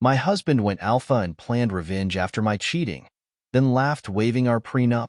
My husband went alpha and planned revenge after my cheating, then laughed waving our prenup.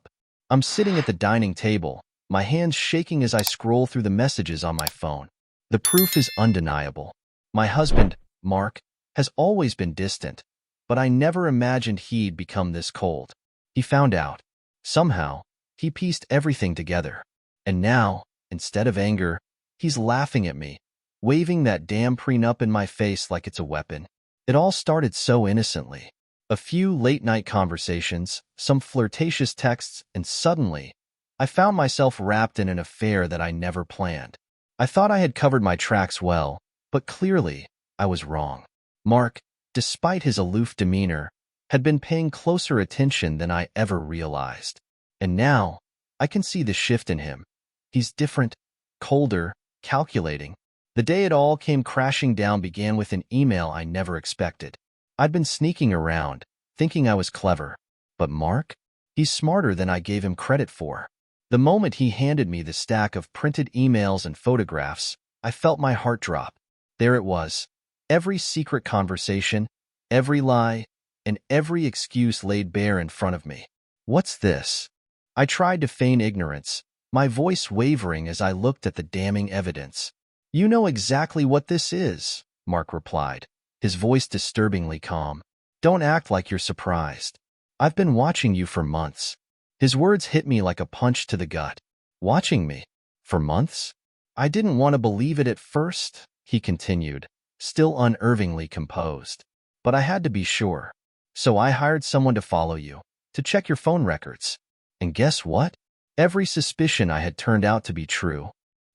I'm sitting at the dining table, my hands shaking as I scroll through the messages on my phone. The proof is undeniable. My husband, Mark, has always been distant, but I never imagined he'd become this cold. He found out. Somehow, he pieced everything together. And now, instead of anger, he's laughing at me, waving that damn prenup in my face like it's a weapon. It all started so innocently. A few late-night conversations, some flirtatious texts, and suddenly, I found myself wrapped in an affair that I never planned. I thought I had covered my tracks well, but clearly, I was wrong. Mark, despite his aloof demeanor, had been paying closer attention than I ever realized. And now, I can see the shift in him. He's different, colder, calculating. The day it all came crashing down began with an email I never expected. I'd been sneaking around, thinking I was clever. But Mark? He's smarter than I gave him credit for. The moment he handed me the stack of printed emails and photographs, I felt my heart drop. There it was. Every secret conversation, every lie, and every excuse laid bare in front of me. What's this? I tried to feign ignorance, my voice wavering as I looked at the damning evidence. You know exactly what this is, Mark replied, his voice disturbingly calm. Don't act like you're surprised. I've been watching you for months. His words hit me like a punch to the gut. Watching me? For months? I didn't want to believe it at first, he continued, still unervingly composed. But I had to be sure. So I hired someone to follow you, to check your phone records. And guess what? Every suspicion I had turned out to be true.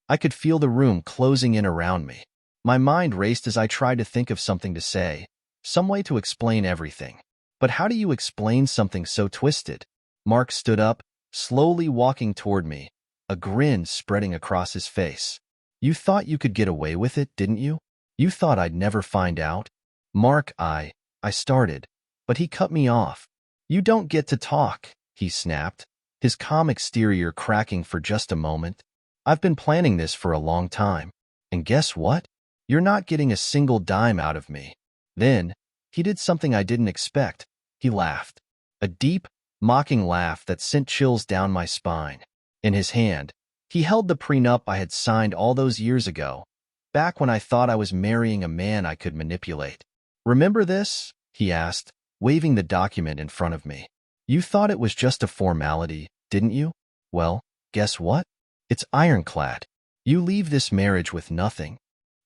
I could feel the room closing in around me. My mind raced as I tried to think of something to say, some way to explain everything. But how do you explain something so twisted? Mark stood up, slowly walking toward me, a grin spreading across his face. You thought you could get away with it, didn't you? You thought I'd never find out? Mark, I started, but he cut me off. You don't get to talk, he snapped, his calm exterior cracking for just a moment. I've been planning this for a long time. And guess what? You're not getting a single dime out of me. Then, he did something I didn't expect. He laughed. A deep, mocking laugh that sent chills down my spine. In his hand, he held the prenup I had signed all those years ago, back when I thought I was marrying a man I could manipulate. Remember this? He asked, waving the document in front of me. You thought it was just a formality, didn't you? Well, guess what? It's ironclad. You leave this marriage with nothing.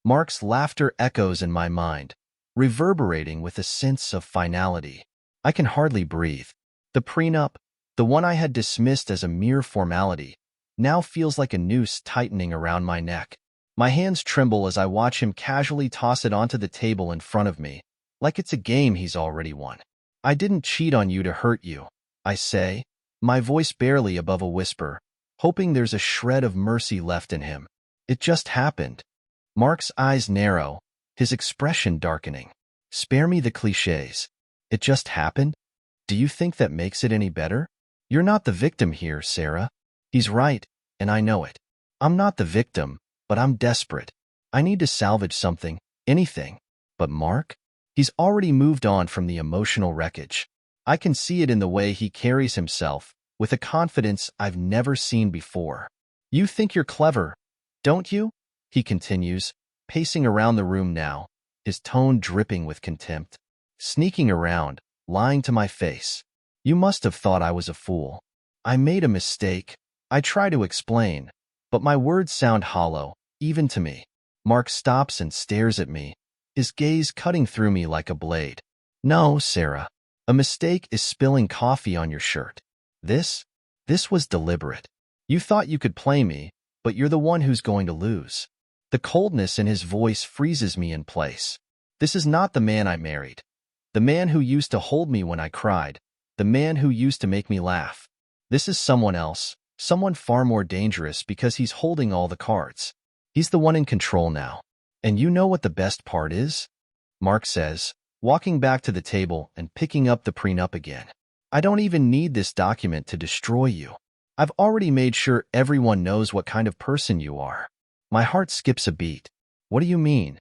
Mark's laughter echoes in my mind, reverberating with a sense of finality. I can hardly breathe. The prenup, the one I had dismissed as a mere formality, now feels like a noose tightening around my neck. My hands tremble as I watch him casually toss it onto the table in front of me, like it's a game he's already won. I didn't cheat on you to hurt you, I say, my voice barely above a whisper, hoping there's a shred of mercy left in him. It just happened. Mark's eyes narrow, his expression darkening. Spare me the cliches. It just happened? Do you think that makes it any better? You're not the victim here, Sarah. He's right, and I know it. I'm not the victim, but I'm desperate. I need to salvage something, anything. But Mark? He's already moved on from the emotional wreckage. I can see it in the way he carries himself, with a confidence I've never seen before. You think you're clever, don't you? He continues, pacing around the room now, his tone dripping with contempt. Sneaking around, lying to my face. You must have thought I was a fool. I made a mistake. I try to explain, but my words sound hollow, even to me. Mark stops and stares at me, his gaze cutting through me like a blade. No, Sarah. A mistake is spilling coffee on your shirt. This was deliberate. You thought you could play me, but you're the one who's going to lose. The coldness in his voice freezes me in place. This is not the man I married. The man who used to hold me when I cried. The man who used to make me laugh. This is someone else, someone far more dangerous because he's holding all the cards. He's the one in control now. And you know what the best part is? Mark says, walking back to the table and picking up the prenup again. I don't even need this document to destroy you. I've already made sure everyone knows what kind of person you are. My heart skips a beat. What do you mean?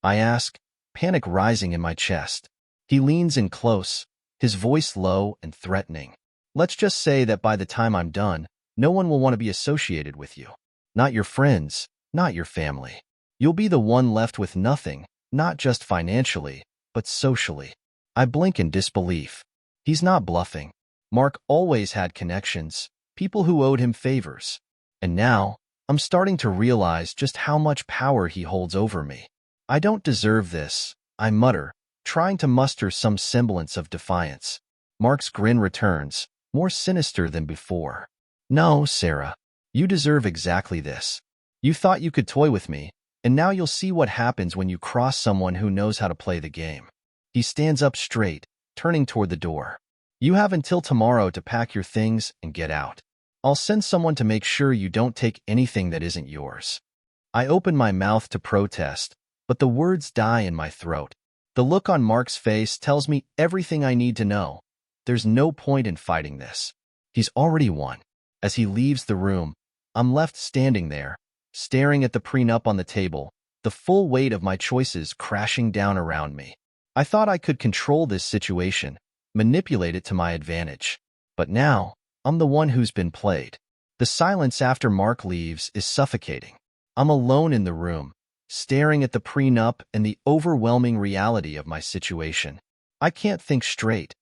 I ask, panic rising in my chest. He leans in close, his voice low and threatening. Let's just say that by the time I'm done, no one will want to be associated with you. Not your friends, not your family. You'll be the one left with nothing, not just financially, but socially. I blink in disbelief. He's not bluffing. Mark always had connections, people who owed him favors. And now, I'm starting to realize just how much power he holds over me. I don't deserve this, I mutter, trying to muster some semblance of defiance. Mark's grin returns, more sinister than before. No, Sarah. You deserve exactly this. You thought you could toy with me, and now you'll see what happens when you cross someone who knows how to play the game. He stands up straight, turning toward the door. You have until tomorrow to pack your things and get out. I'll send someone to make sure you don't take anything that isn't yours. I open my mouth to protest, but the words die in my throat. The look on Mark's face tells me everything I need to know. There's no point in fighting this. He's already won. As he leaves the room, I'm left standing there, staring at the prenup on the table, the full weight of my choices crashing down around me. I thought I could control this situation, manipulate it to my advantage. But now, I'm the one who's been played. The silence after Mark leaves is suffocating. I'm alone in the room, staring at the prenup and the overwhelming reality of my situation. I can't think straight.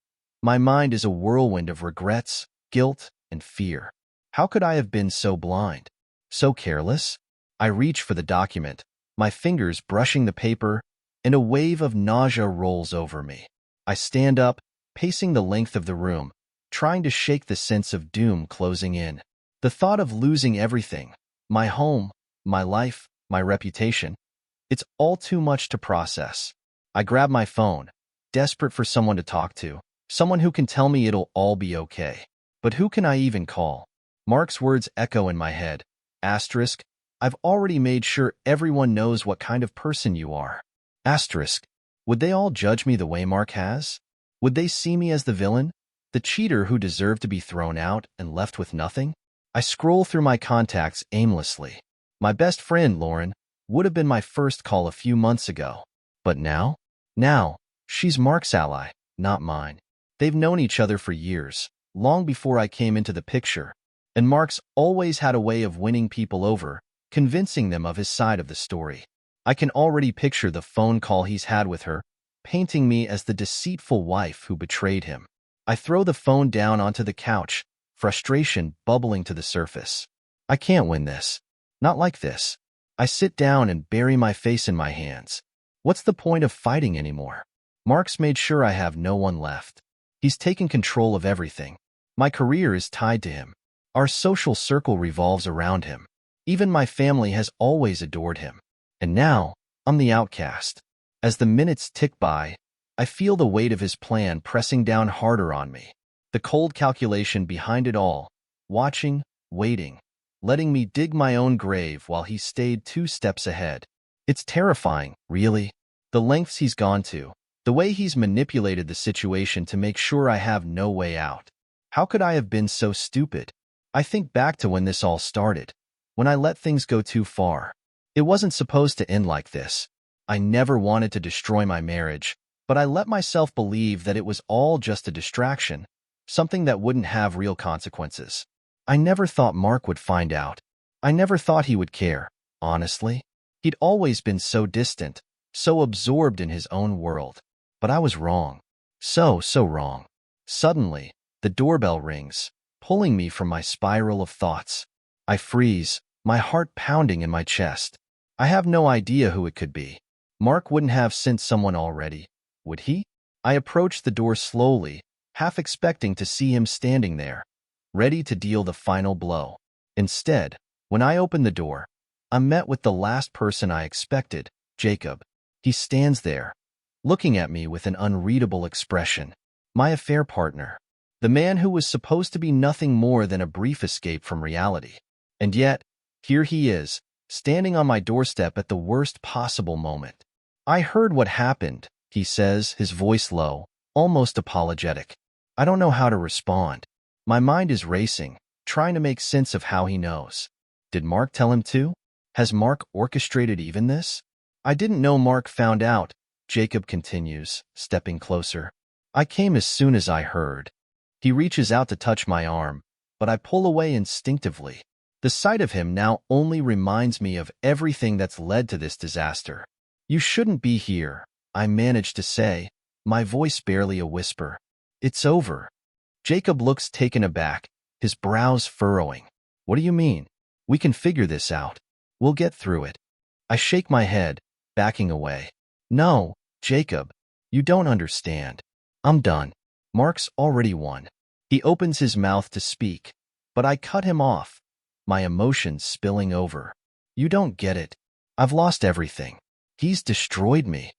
My mind is a whirlwind of regrets, guilt, and fear. How could I have been so blind? So careless? I reach for the document, my fingers brushing the paper, and a wave of nausea rolls over me. I stand up, pacing the length of the room, trying to shake the sense of doom closing in. The thought of losing everything, my home, my life, my reputation, it's all too much to process. I grab my phone, desperate for someone to talk to, someone who can tell me it'll all be okay. But who can I even call? Mark's words echo in my head. Asterisk, I've already made sure everyone knows what kind of person you are. Asterisk, would they all judge me the way Mark has? Would they see me as the villain? The cheater who deserved to be thrown out and left with nothing? I scroll through my contacts aimlessly. My best friend, Lauren, would have been my first call a few months ago. But now? Now, she's Mark's ally, not mine. They've known each other for years, long before I came into the picture. And Mark's always had a way of winning people over, convincing them of his side of the story. I can already picture the phone call he's had with her, painting me as the deceitful wife who betrayed him. I throw the phone down onto the couch, frustration bubbling to the surface. I can't win this. Not like this. I sit down and bury my face in my hands. What's the point of fighting anymore? Mark's made sure I have no one left. He's taken control of everything. My career is tied to him. Our social circle revolves around him. Even my family has always adored him. And now, I'm the outcast. As the minutes tick by, I feel the weight of his plan pressing down harder on me. The cold calculation behind it all, watching, waiting, letting me dig my own grave while he stayed 2 steps ahead. It's terrifying, really. The lengths he's gone to, the way he's manipulated the situation to make sure I have no way out. How could I have been so stupid? I think back to when this all started, when I let things go too far. It wasn't supposed to end like this. I never wanted to destroy my marriage, but I let myself believe that it was all just a distraction, something that wouldn't have real consequences. I never thought Mark would find out. I never thought he would care, honestly. He'd always been so distant, so absorbed in his own world. But I was wrong. So wrong. Suddenly, the doorbell rings, pulling me from my spiral of thoughts. I freeze, my heart pounding in my chest. I have no idea who it could be. Mark wouldn't have sent someone already, would he? I approached the door slowly, half expecting to see him standing there, ready to deal the final blow. Instead, when I opened the door, I'm met with the last person I expected, Jacob. He stands there, looking at me with an unreadable expression. My affair partner. The man who was supposed to be nothing more than a brief escape from reality. And yet, here he is, standing on my doorstep at the worst possible moment. I heard what happened, he says, his voice low, almost apologetic. I don't know how to respond. My mind is racing, trying to make sense of how he knows. Did Mark tell him to? Has Mark orchestrated even this? I didn't know Mark found out, Jacob continues, stepping closer. I came as soon as I heard. He reaches out to touch my arm, but I pull away instinctively. The sight of him now only reminds me of everything that's led to this disaster. You shouldn't be here, I manage to say, my voice barely a whisper. It's over. Jacob looks taken aback, his brows furrowing. What do you mean? We can figure this out. We'll get through it. I shake my head, backing away. No, Jacob, you don't understand. I'm done. Mark's already won. He opens his mouth to speak, but I cut him off, my emotions spilling over. You don't get it. I've lost everything. He's destroyed me.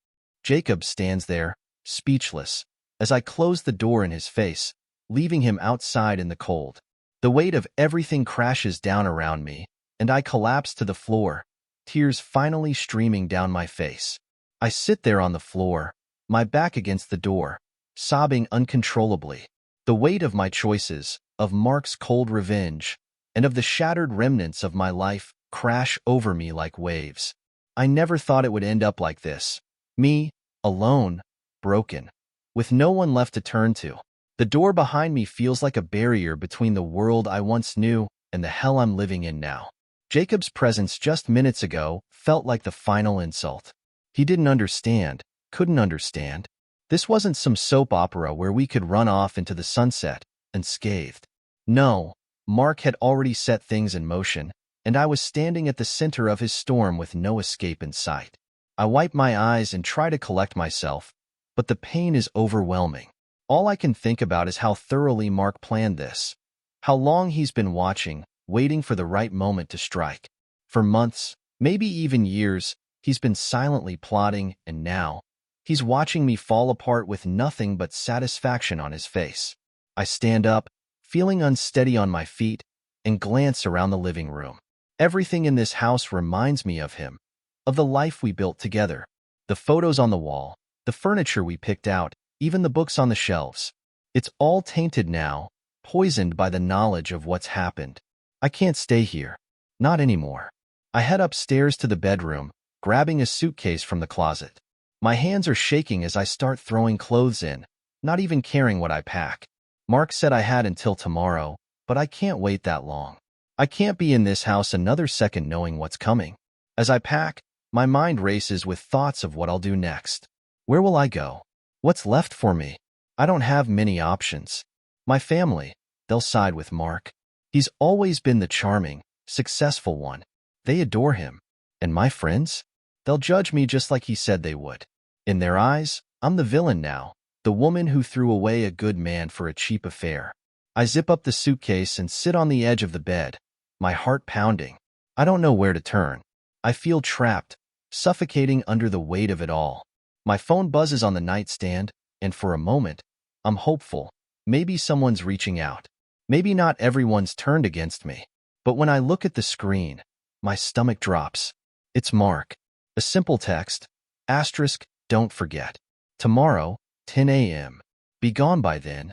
Jacob stands there, speechless, as I close the door in his face, leaving him outside in the cold. The weight of everything crashes down around me, and I collapse to the floor, tears finally streaming down my face. I sit there on the floor, my back against the door, sobbing uncontrollably. The weight of my choices, of Mark's cold revenge, and of the shattered remnants of my life crash over me like waves. I never thought it would end up like this. Me, alone, broken, with no one left to turn to. The door behind me feels like a barrier between the world I once knew and the hell I'm living in now. Jacob's presence just minutes ago felt like the final insult. He didn't understand, couldn't understand. This wasn't some soap opera where we could run off into the sunset, unscathed. No, Mark had already set things in motion, and I was standing at the center of his storm with no escape in sight. I wipe my eyes and try to collect myself, but the pain is overwhelming. All I can think about is how thoroughly Mark planned this, how long he's been watching, waiting for the right moment to strike. For months, maybe even years, he's been silently plotting, and now, he's watching me fall apart with nothing but satisfaction on his face. I stand up, feeling unsteady on my feet, and glance around the living room. Everything in this house reminds me of him, of the life we built together. The photos on the wall, the furniture we picked out, even the books on the shelves. It's all tainted now, poisoned by the knowledge of what's happened. I can't stay here. Not anymore. I head upstairs to the bedroom, grabbing a suitcase from the closet. My hands are shaking as I start throwing clothes in, not even caring what I pack. Mark said I had until tomorrow, but I can't wait that long. I can't be in this house another second knowing what's coming. As I pack, my mind races with thoughts of what I'll do next. Where will I go? What's left for me? I don't have many options. My family, they'll side with Mark. He's always been the charming, successful one. They adore him. And my friends? They'll judge me just like he said they would. In their eyes, I'm the villain now, the woman who threw away a good man for a cheap affair. I zip up the suitcase and sit on the edge of the bed, my heart pounding. I don't know where to turn. I feel trapped, suffocating under the weight of it all. My phone buzzes on the nightstand, and for a moment, I'm hopeful. Maybe someone's reaching out. Maybe not everyone's turned against me. But when I look at the screen, my stomach drops. It's Mark. A simple text, asterisk, don't forget. Tomorrow, 10 a.m. Be gone by then.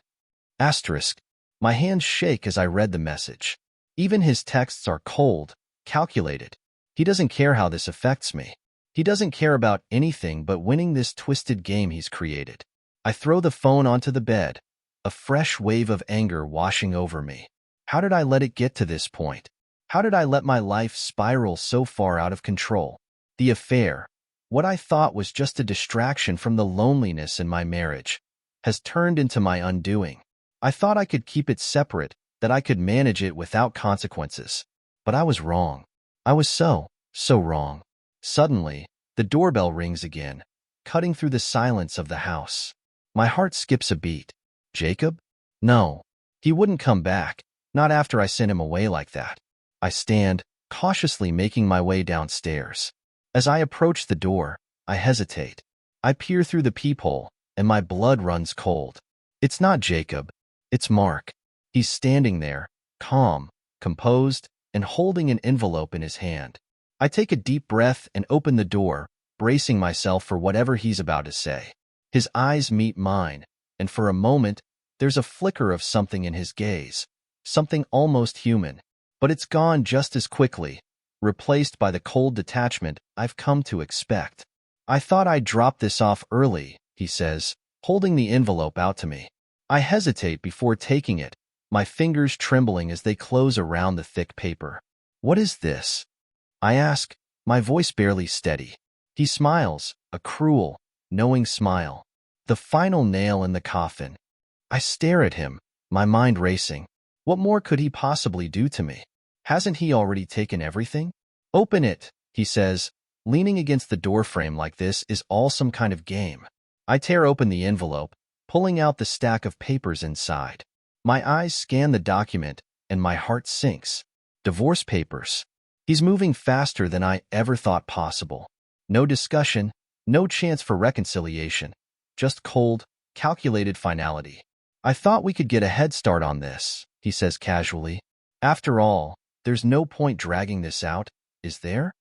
Asterisk. My hands shake as I read the message. Even his texts are cold, calculated. He doesn't care how this affects me. He doesn't care about anything but winning this twisted game he's created. I throw the phone onto the bed, a fresh wave of anger washing over me. How did I let it get to this point? How did I let my life spiral so far out of control? The affair, what I thought was just a distraction from the loneliness in my marriage, has turned into my undoing. I thought I could keep it separate, that I could manage it without consequences. But I was wrong. I was so wrong. Suddenly, the doorbell rings again, cutting through the silence of the house. My heart skips a beat. Jacob? No. He wouldn't come back, not after I sent him away like that. I stand, cautiously making my way downstairs. As I approach the door, I hesitate. I peer through the peephole, and my blood runs cold. It's not Jacob. It's Mark. He's standing there, calm, composed, and holding an envelope in his hand. I take a deep breath and open the door, bracing myself for whatever he's about to say. His eyes meet mine, and for a moment, there's a flicker of something in his gaze, something almost human. But it's gone just as quickly, replaced by the cold detachment I've come to expect. I thought I'd drop this off early, he says, holding the envelope out to me. I hesitate before taking it, my fingers trembling as they close around the thick paper. What is this? I ask, my voice barely steady. He smiles, a cruel, knowing smile. The final nail in the coffin. I stare at him, my mind racing. What more could he possibly do to me? Hasn't he already taken everything? Open it, he says. Leaning against the doorframe like this is all some kind of game. I tear open the envelope, pulling out the stack of papers inside. My eyes scan the document, and my heart sinks. Divorce papers. He's moving faster than I ever thought possible. No discussion, no chance for reconciliation. Just cold, calculated finality. I thought we could get a head start on this, he says casually. After all, there's no point dragging this out, is there?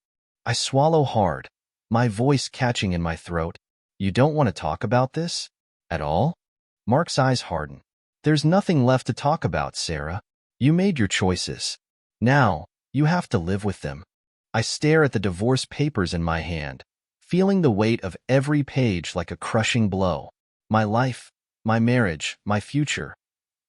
I swallow hard, my voice catching in my throat. You don't want to talk about this? At all? Mark's eyes harden. There's nothing left to talk about, Sarah. You made your choices. Now, you have to live with them. I stare at the divorce papers in my hand, feeling the weight of every page like a crushing blow. My life, my marriage, my future.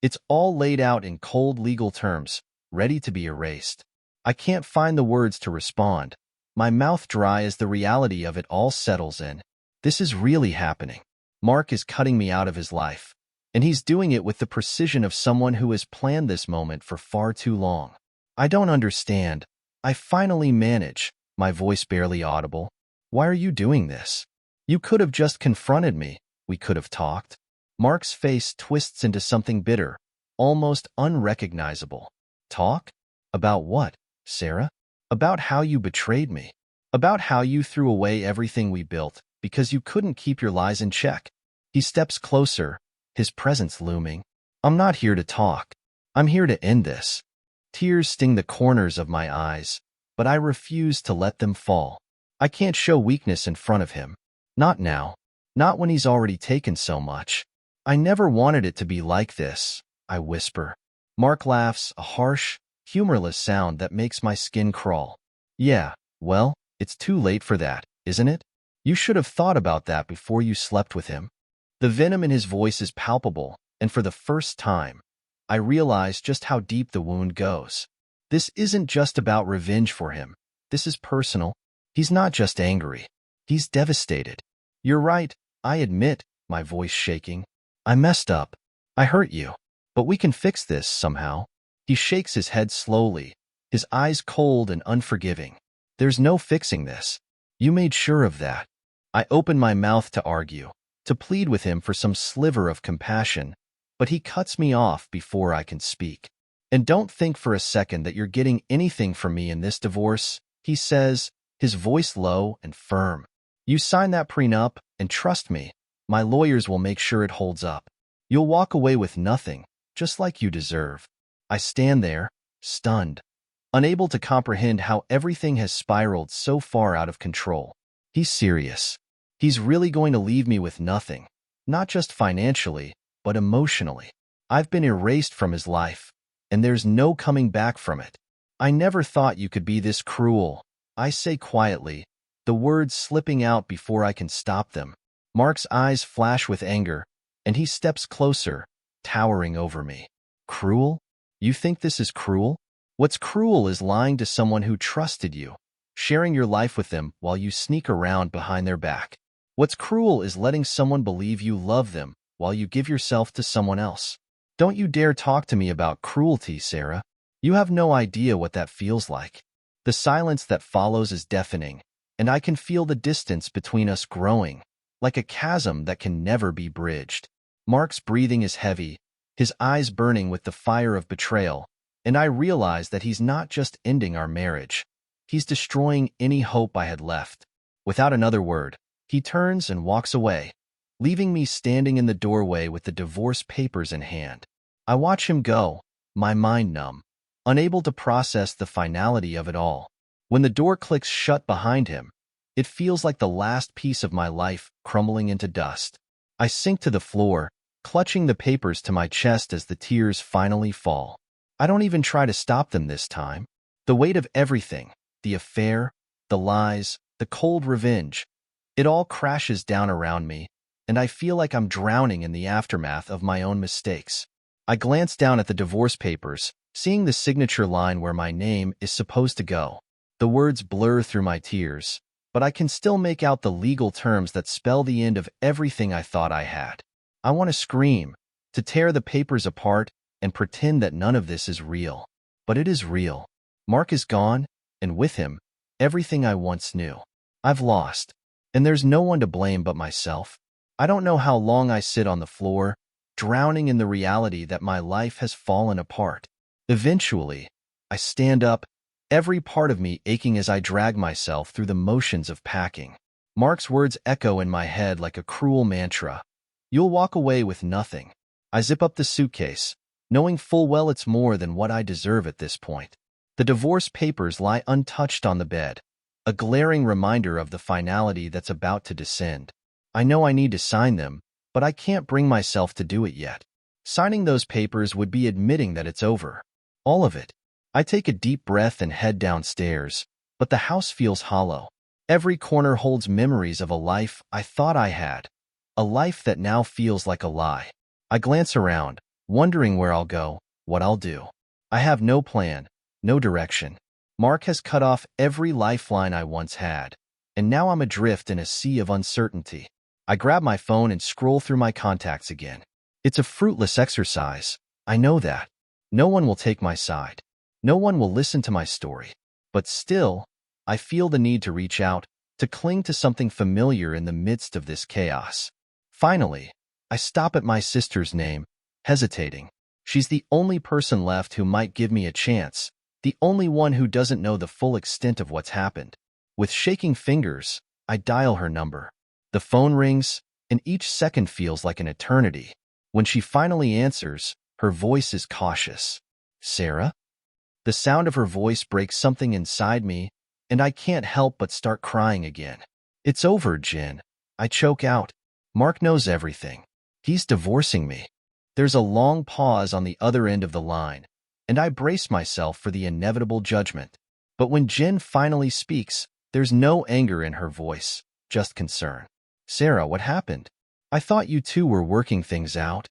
It's all laid out in cold legal terms, ready to be erased. I can't find the words to respond, my mouth dry as the reality of it all settles in. This is really happening. Mark is cutting me out of his life, and he's doing it with the precision of someone who has planned this moment for far too long. I don't understand. I finally manage, my voice barely audible. Why are you doing this? You could have just confronted me. We could have talked. Mark's face twists into something bitter, almost unrecognizable. Talk? About what, Sarah? About how you betrayed me. About how you threw away everything we built because you couldn't keep your lies in check. He steps closer, his presence looming. I'm not here to talk. I'm here to end this. Tears sting the corners of my eyes, but I refuse to let them fall. I can't show weakness in front of him. Not now. Not when he's already taken so much. I never wanted it to be like this, I whisper. Mark laughs, a harsh, humorless sound that makes my skin crawl. Yeah, well, it's too late for that, isn't it? You should have thought about that before you slept with him. The venom in his voice is palpable, and for the first time, I realize just how deep the wound goes. This isn't just about revenge for him. This is personal. He's not just angry. He's devastated. You're right, I admit, my voice shaking. I messed up. I hurt you. But we can fix this somehow. He shakes his head slowly, his eyes cold and unforgiving. There's no fixing this. You made sure of that. I open my mouth to argue, to plead with him for some sliver of compassion, but he cuts me off before I can speak. And don't think for a second that you're getting anything from me in this divorce, he says, his voice low and firm. You sign that prenup, and trust me, my lawyers will make sure it holds up. You'll walk away with nothing, just like you deserve. I stand there, stunned, unable to comprehend how everything has spiraled so far out of control. He's serious. He's really going to leave me with nothing, not just financially, but emotionally. I've been erased from his life, and there's no coming back from it. I never thought you could be this cruel, I say quietly, the words slipping out before I can stop them. Mark's eyes flash with anger, and he steps closer, towering over me. Cruel? You think this is cruel? What's cruel is lying to someone who trusted you, sharing your life with them while you sneak around behind their back. What's cruel is letting someone believe you love them while you give yourself to someone else. Don't you dare talk to me about cruelty, Sarah. You have no idea what that feels like. The silence that follows is deafening, and I can feel the distance between us growing, like a chasm that can never be bridged. Mark's breathing is heavy, his eyes burning with the fire of betrayal, and I realize that he's not just ending our marriage. He's destroying any hope I had left. Without another word, he turns and walks away, leaving me standing in the doorway with the divorce papers in hand. I watch him go, my mind numb, unable to process the finality of it all. When the door clicks shut behind him, it feels like the last piece of my life crumbling into dust. I sink to the floor, clutching the papers to my chest as the tears finally fall. I don't even try to stop them this time. The weight of everything, the affair, the lies, the cold revenge, It all crashes down around me, and I feel like I'm drowning in the aftermath of my own mistakes. I glance down at the divorce papers, seeing the signature line where my name is supposed to go. The words blur through my tears, but I can still make out the legal terms that spell the end of everything I thought I had. I want to scream, to tear the papers apart and pretend that none of this is real. But it is real. Mark is gone, and with him, everything I once knew. I've lost, and there's no one to blame but myself. I don't know how long I sit on the floor, drowning in the reality that my life has fallen apart. Eventually, I stand up, every part of me aching as I drag myself through the motions of packing. Mark's words echo in my head like a cruel mantra. You'll walk away with nothing. I zip up the suitcase, knowing full well it's more than what I deserve at this point. The divorce papers lie untouched on the bed, a glaring reminder of the finality that's about to descend. I know I need to sign them, but I can't bring myself to do it yet. Signing those papers would be admitting that it's over. All of it. I take a deep breath and head downstairs, but the house feels hollow. Every corner holds memories of a life I thought I had, a life that now feels like a lie. I glance around, wondering where I'll go, what I'll do. I have no plan, no direction. Mark has cut off every lifeline I once had, and now I'm adrift in a sea of uncertainty. I grab my phone and scroll through my contacts again. It's a fruitless exercise, I know that. No one will take my side. No one will listen to my story. But still, I feel the need to reach out, to cling to something familiar in the midst of this chaos. Finally, I stop at my sister's name, hesitating. She's the only person left who might give me a chance, the only one who doesn't know the full extent of what's happened. With shaking fingers, I dial her number. The phone rings, and each second feels like an eternity. When she finally answers, her voice is cautious. Sarah? The sound of her voice breaks something inside me, and I can't help but start crying again. It's over, Jen. I choke out. Mark knows everything. He's divorcing me. There's a long pause on the other end of the line, and I brace myself for the inevitable judgment. But when Jen finally speaks, there's no anger in her voice, just concern. Sarah, what happened? I thought you two were working things out.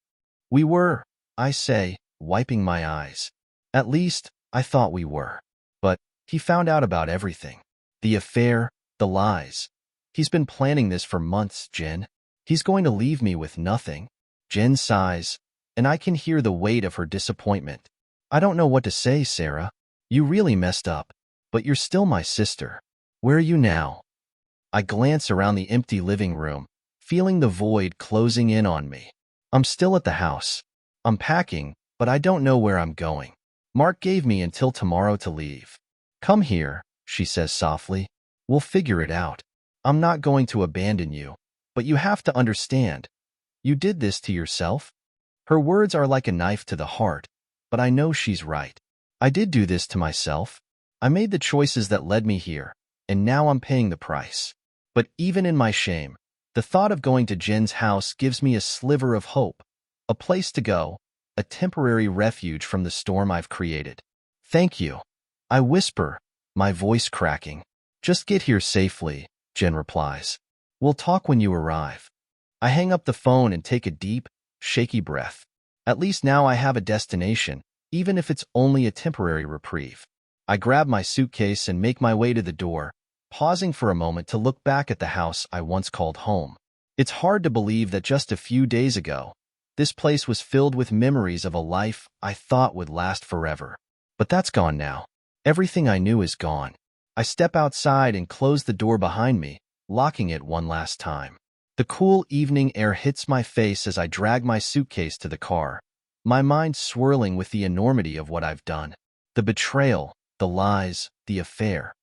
We were, I say, wiping my eyes. At least, I thought we were. But he found out about everything. The affair, the lies. He's been planning this for months, Jen. He's going to leave me with nothing. Jen sighs, and I can hear the weight of her disappointment. I don't know what to say, Sarah. You really messed up, but you're still my sister. Where are you now? I glance around the empty living room, feeling the void closing in on me. I'm still at the house. I'm packing, but I don't know where I'm going. Mark gave me until tomorrow to leave. Come here, she says softly. We'll figure it out. I'm not going to abandon you, but you have to understand. You did this to yourself. Her words are like a knife to the heart, but I know she's right. I did do this to myself. I made the choices that led me here, and now I'm paying the price. But even in my shame, the thought of going to Jen's house gives me a sliver of hope, a place to go, a temporary refuge from the storm I've created. Thank you. I whisper, my voice cracking. Just get here safely, Jen replies. We'll talk when you arrive. I hang up the phone and take a deep, shaky breath. At least now I have a destination, even if it's only a temporary reprieve. I grab my suitcase and make my way to the door, pausing for a moment to look back at the house I once called home. It's hard to believe that just a few days ago, this place was filled with memories of a life I thought would last forever. But that's gone now. Everything I knew is gone. I step outside and close the door behind me, locking it one last time. The cool evening air hits my face as I drag my suitcase to the car, my mind swirling with the enormity of what I've done. The betrayal, the lies, the affair.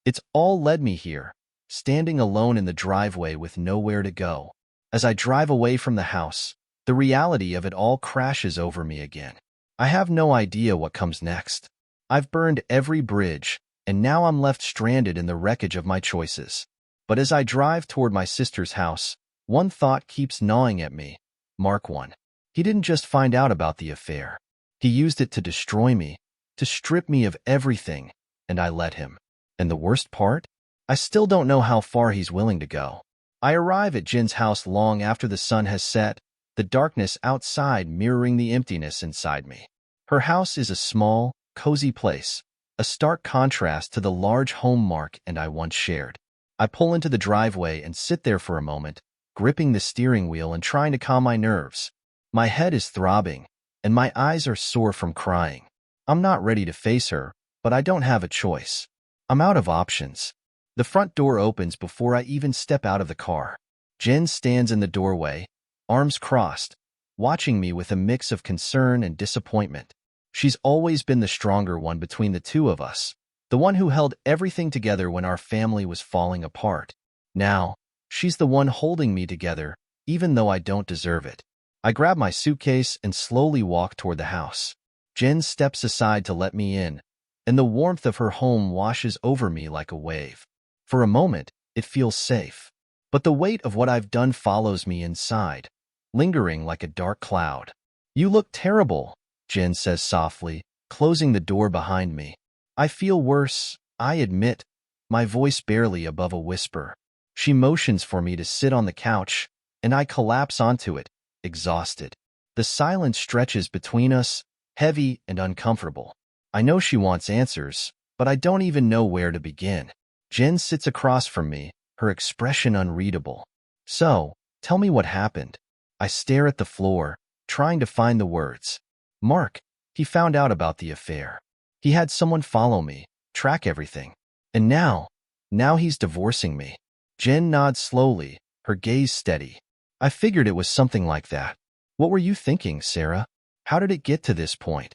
It's all led me here, standing alone in the driveway with nowhere to go. As I drive away from the house, the reality of it all crashes over me again. I have no idea what comes next. I've burned every bridge, and now I'm left stranded in the wreckage of my choices. But as I drive toward my sister's house, one thought keeps gnawing at me. Mark won. He didn't just find out about the affair. He used it to destroy me, to strip me of everything, and I let him. And the worst part? I still don't know how far he's willing to go. I arrive at Jin's house long after the sun has set, the darkness outside mirroring the emptiness inside me. Her house is a small, cozy place, a stark contrast to the large home Mark and I once shared. I pull into the driveway and sit there for a moment, gripping the steering wheel and trying to calm my nerves. My head is throbbing, and my eyes are sore from crying. I'm not ready to face her, but I don't have a choice. I'm out of options. The front door opens before I even step out of the car. Jen stands in the doorway, arms crossed, watching me with a mix of concern and disappointment. She's always been the stronger one between the two of us, the one who held everything together when our family was falling apart. Now, she's the one holding me together, even though I don't deserve it. I grab my suitcase and slowly walk toward the house. Jen steps aside to let me in, and the warmth of her home washes over me like a wave. For a moment, it feels safe. But the weight of what I've done follows me inside, lingering like a dark cloud. "You look terrible," Jen says softly, closing the door behind me. I feel worse, I admit, my voice barely above a whisper. She motions for me to sit on the couch, and I collapse onto it, exhausted. The silence stretches between us, heavy and uncomfortable. I know she wants answers, but I don't even know where to begin. Jen sits across from me, her expression unreadable. "So, tell me what happened." I stare at the floor, trying to find the words. "Mark, he found out about the affair. He had someone follow me, track everything. And now he's divorcing me." Jen nods slowly, her gaze steady. "I figured it was something like that. What were you thinking, Sarah? How did it get to this point?"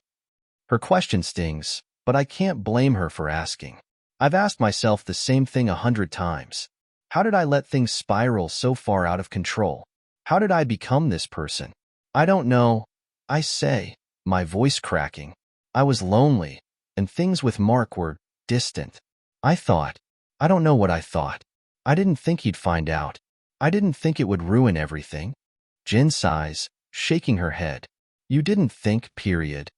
Her question stings, but I can't blame her for asking. I've asked myself the same thing 100 times. How did I let things spiral so far out of control? How did I become this person? "I don't know," I say, my voice cracking. "I was lonely, and things with Mark were distant. I don't know what I thought. I didn't think he'd find out. I didn't think it would ruin everything." Jen sighs, shaking her head. "You didn't think, period."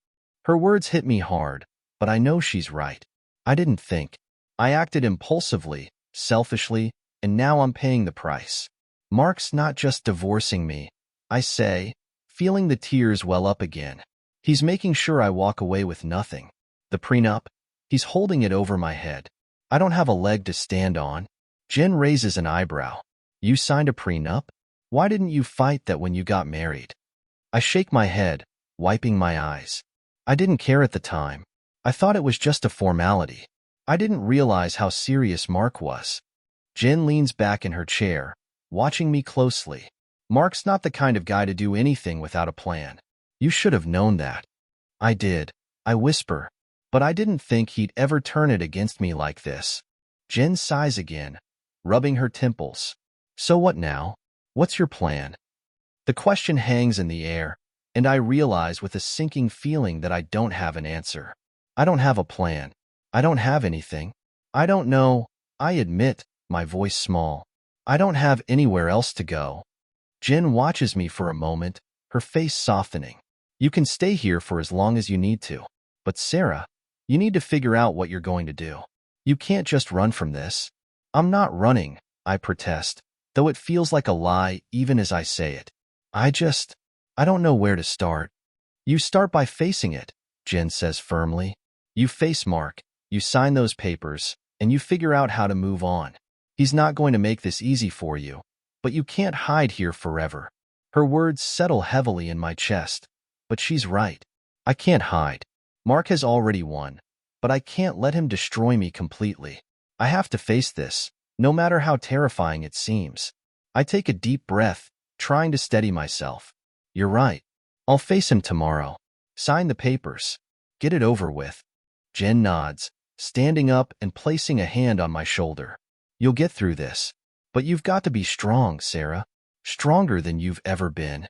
Her words hit me hard, but I know she's right. I didn't think. I acted impulsively, selfishly, and now I'm paying the price. "Mark's not just divorcing me," I say, feeling the tears well up again. "He's making sure I walk away with nothing. The prenup, he's holding it over my head. I don't have a leg to stand on." Jen raises an eyebrow. "You signed a prenup? Why didn't you fight that when you got married?" I shake my head, wiping my eyes. "I didn't care at the time. I thought it was just a formality. I didn't realize how serious Mark was." Jen leans back in her chair, watching me closely. "Mark's not the kind of guy to do anything without a plan. You should have known that." "I did," I whisper, "but I didn't think he'd ever turn it against me like this." Jen sighs again, rubbing her temples. "So what now? What's your plan?" The question hangs in the air, and I realize with a sinking feeling that I don't have an answer. I don't have a plan. I don't have anything. I don't know, I admit, my voice small. I don't have anywhere else to go. Jen watches me for a moment, her face softening. "You can stay here for as long as you need to. But Sarah, you need to figure out what you're going to do. You can't just run from this." "I'm not running," I protest, though it feels like a lie even as I say it. I don't know where to start." "You start by facing it," Jen says firmly. "You face Mark, you sign those papers, and you figure out how to move on. He's not going to make this easy for you, but you can't hide here forever." Her words settle heavily in my chest, but she's right. I can't hide. Mark has already won, but I can't let him destroy me completely. I have to face this, no matter how terrifying it seems. I take a deep breath, trying to steady myself. "You're right. I'll face him tomorrow. Sign the papers. Get it over with." Jen nods, standing up and placing a hand on my shoulder. "You'll get through this. But you've got to be strong, Sarah. Stronger than you've ever been."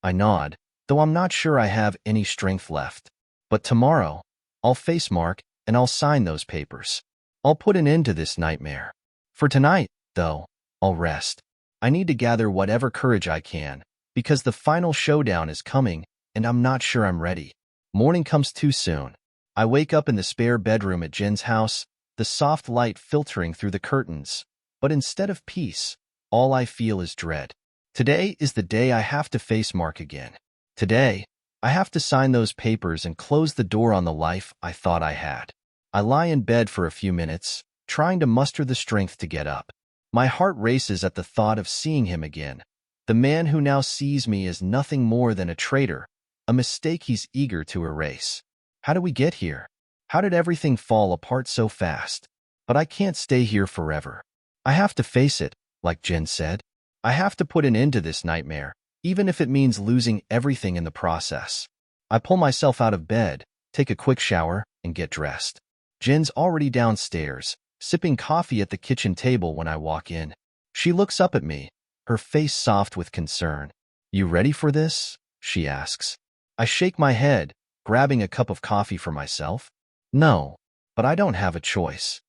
I nod, though I'm not sure I have any strength left. "But tomorrow, I'll face Mark and I'll sign those papers. I'll put an end to this nightmare. For tonight, though, I'll rest. I need to gather whatever courage I can, because the final showdown is coming and I'm not sure I'm ready." Morning comes too soon. I wake up in the spare bedroom at Jen's house, the soft light filtering through the curtains. But instead of peace, all I feel is dread. Today is the day I have to face Mark again. Today, I have to sign those papers and close the door on the life I thought I had. I lie in bed for a few minutes, trying to muster the strength to get up. My heart races at the thought of seeing him again. The man who now sees me as nothing more than a traitor, a mistake he's eager to erase. How did we get here? How did everything fall apart so fast? But I can't stay here forever. I have to face it, like Jen said. I have to put an end to this nightmare, even if it means losing everything in the process. I pull myself out of bed, take a quick shower, and get dressed. Jen's already downstairs, sipping coffee at the kitchen table when I walk in. She looks up at me, her face soft with concern. "You ready for this?" she asks. I shake my head, grabbing a cup of coffee for myself. "No, but I don't have a choice."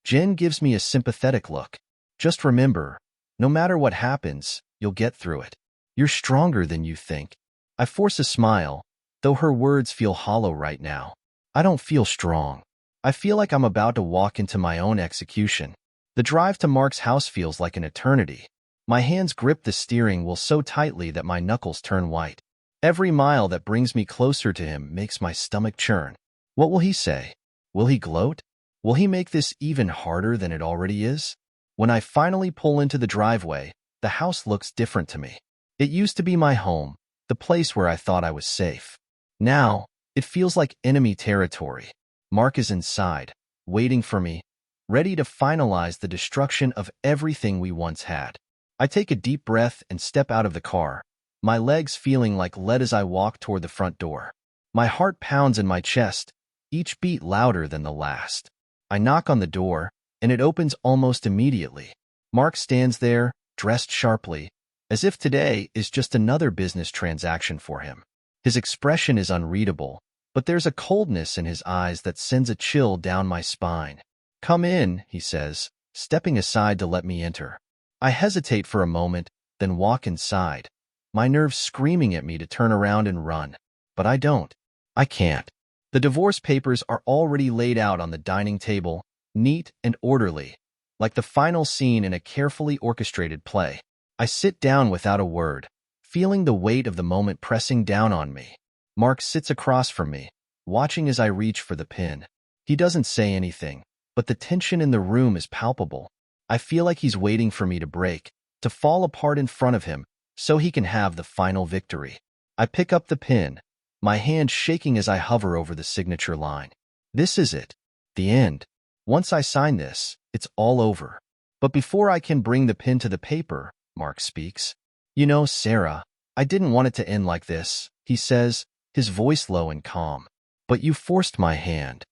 Jen gives me a sympathetic look. "Just remember, no matter what happens, you'll get through it. You're stronger than you think." I force a smile, though her words feel hollow right now. I don't feel strong. I feel like I'm about to walk into my own execution. The drive to Mark's house feels like an eternity. My hands grip the steering wheel so tightly that my knuckles turn white. Every mile that brings me closer to him makes my stomach churn. What will he say? Will he gloat? Will he make this even harder than it already is? When I finally pull into the driveway, the house looks different to me. It used to be my home, the place where I thought I was safe. Now, it feels like enemy territory. Mark is inside, waiting for me, ready to finalize the destruction of everything we once had. I take a deep breath and step out of the car, my legs feeling like lead as I walk toward the front door. My heart pounds in my chest, each beat louder than the last. I knock on the door, and it opens almost immediately. Mark stands there, dressed sharply, as if today is just another business transaction for him. His expression is unreadable, but there's a coldness in his eyes that sends a chill down my spine. "Come in," he says, stepping aside to let me enter. I hesitate for a moment, then walk inside, my nerves screaming at me to turn around and run. But I don't. I can't. The divorce papers are already laid out on the dining table, neat and orderly, like the final scene in a carefully orchestrated play. I sit down without a word, feeling the weight of the moment pressing down on me. Mark sits across from me, watching as I reach for the pen. He doesn't say anything, but the tension in the room is palpable. I feel like he's waiting for me to break, to fall apart in front of him, so he can have the final victory. I pick up the pen, my hand shaking as I hover over the signature line. This is it. The end. Once I sign this, it's all over. But before I can bring the pen to the paper, Mark speaks. "You know, Sarah, I didn't want it to end like this," he says, his voice low and calm. "But you forced my hand."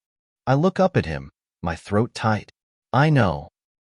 I look up at him, my throat tight. "I know.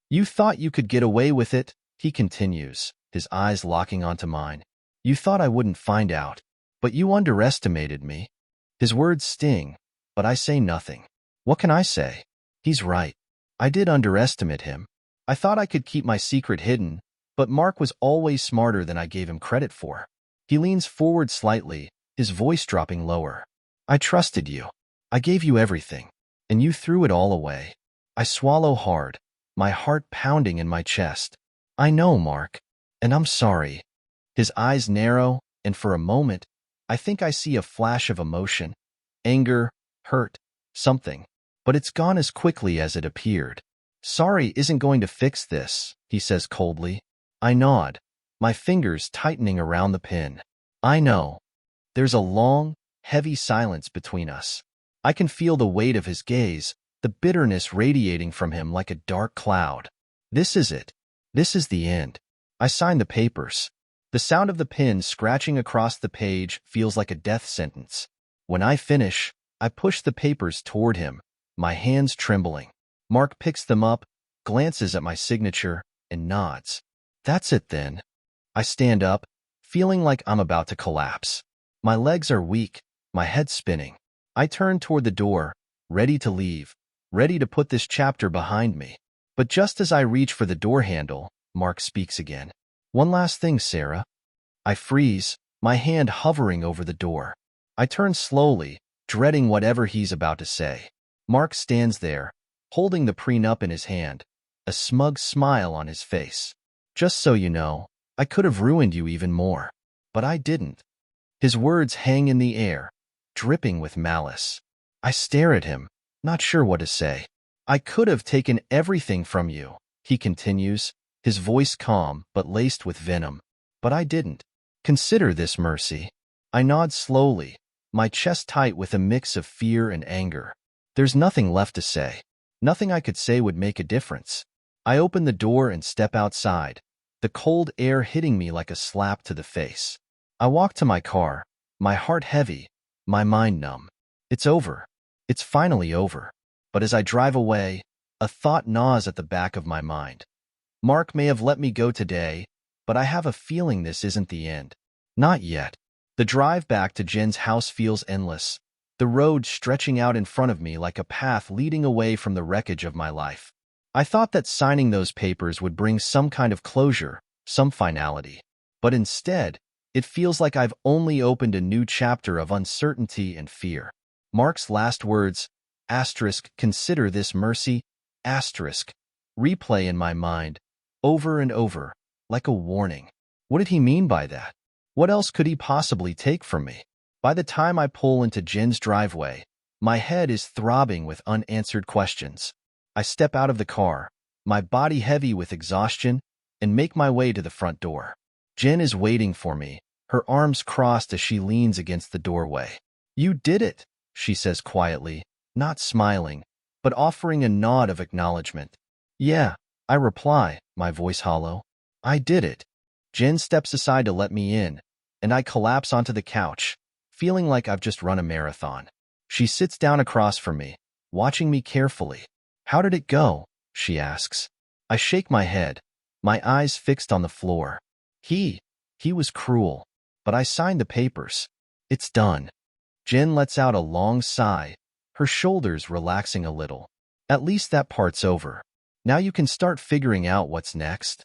You thought you could get away with it," he continues, his eyes locking onto mine. "You thought I wouldn't find out. But you underestimated me." His words sting, but I say nothing. What can I say? He's right. I did underestimate him. I thought I could keep my secret hidden, but Mark was always smarter than I gave him credit for. He leans forward slightly, his voice dropping lower. "I trusted you. I gave you everything, and you threw it all away." I swallow hard, my heart pounding in my chest. "I know, Mark, and I'm sorry." His eyes narrow, and for a moment, I think I see a flash of emotion, anger, hurt, something. But it's gone as quickly as it appeared. "Sorry isn't going to fix this," he says coldly. I nod, my fingers tightening around the pen. "I know." There's a long, heavy silence between us. I can feel the weight of his gaze, the bitterness radiating from him like a dark cloud. This is it. This is the end. I sign the papers. The sound of the pen scratching across the page feels like a death sentence. When I finish, I push the papers toward him, my hands trembling. Mark picks them up, glances at my signature, and nods. "That's it then." I stand up, feeling like I'm about to collapse. My legs are weak, my head spinning. I turn toward the door, ready to leave, ready to put this chapter behind me. But just as I reach for the door handle, Mark speaks again. "One last thing, Sarah." I freeze, my hand hovering over the door. I turn slowly, dreading whatever he's about to say. Mark stands there, holding the prenup in his hand, a smug smile on his face. Just so you know, I could have ruined you even more. But I didn't. His words hang in the air, dripping with malice. I stare at him, not sure what to say. I could have taken everything from you, he continues, his voice calm but laced with venom. But I didn't. Consider this mercy. I nod slowly, my chest tight with a mix of fear and anger. There's nothing left to say. Nothing I could say would make a difference. I open the door and step outside, the cold air hitting me like a slap to the face. I walk to my car, my heart heavy, my mind numb. It's over. It's finally over. But as I drive away, a thought gnaws at the back of my mind. Mark may have let me go today, but I have a feeling this isn't the end. Not yet. The drive back to Jen's house feels endless, the road stretching out in front of me like a path leading away from the wreckage of my life. I thought that signing those papers would bring some kind of closure, some finality. But instead, it feels like I've only opened a new chapter of uncertainty and fear. Mark's last words, consider this mercy, replay in my mind, over and over, like a warning. What did he mean by that? What else could he possibly take from me? By the time I pull into Jen's driveway, my head is throbbing with unanswered questions. I step out of the car, my body heavy with exhaustion, and make my way to the front door. Jen is waiting for me, her arms crossed as she leans against the doorway. You did it, she says quietly, not smiling, but offering a nod of acknowledgement. Yeah, I reply, my voice hollow. I did it. Jen steps aside to let me in, and I collapse onto the couch, feeling like I've just run a marathon. She sits down across from me, watching me carefully. How did it go? She asks. I shake my head, my eyes fixed on the floor. He was cruel, but I signed the papers. It's done. Jen lets out a long sigh, her shoulders relaxing a little. At least that part's over. Now you can start figuring out what's next.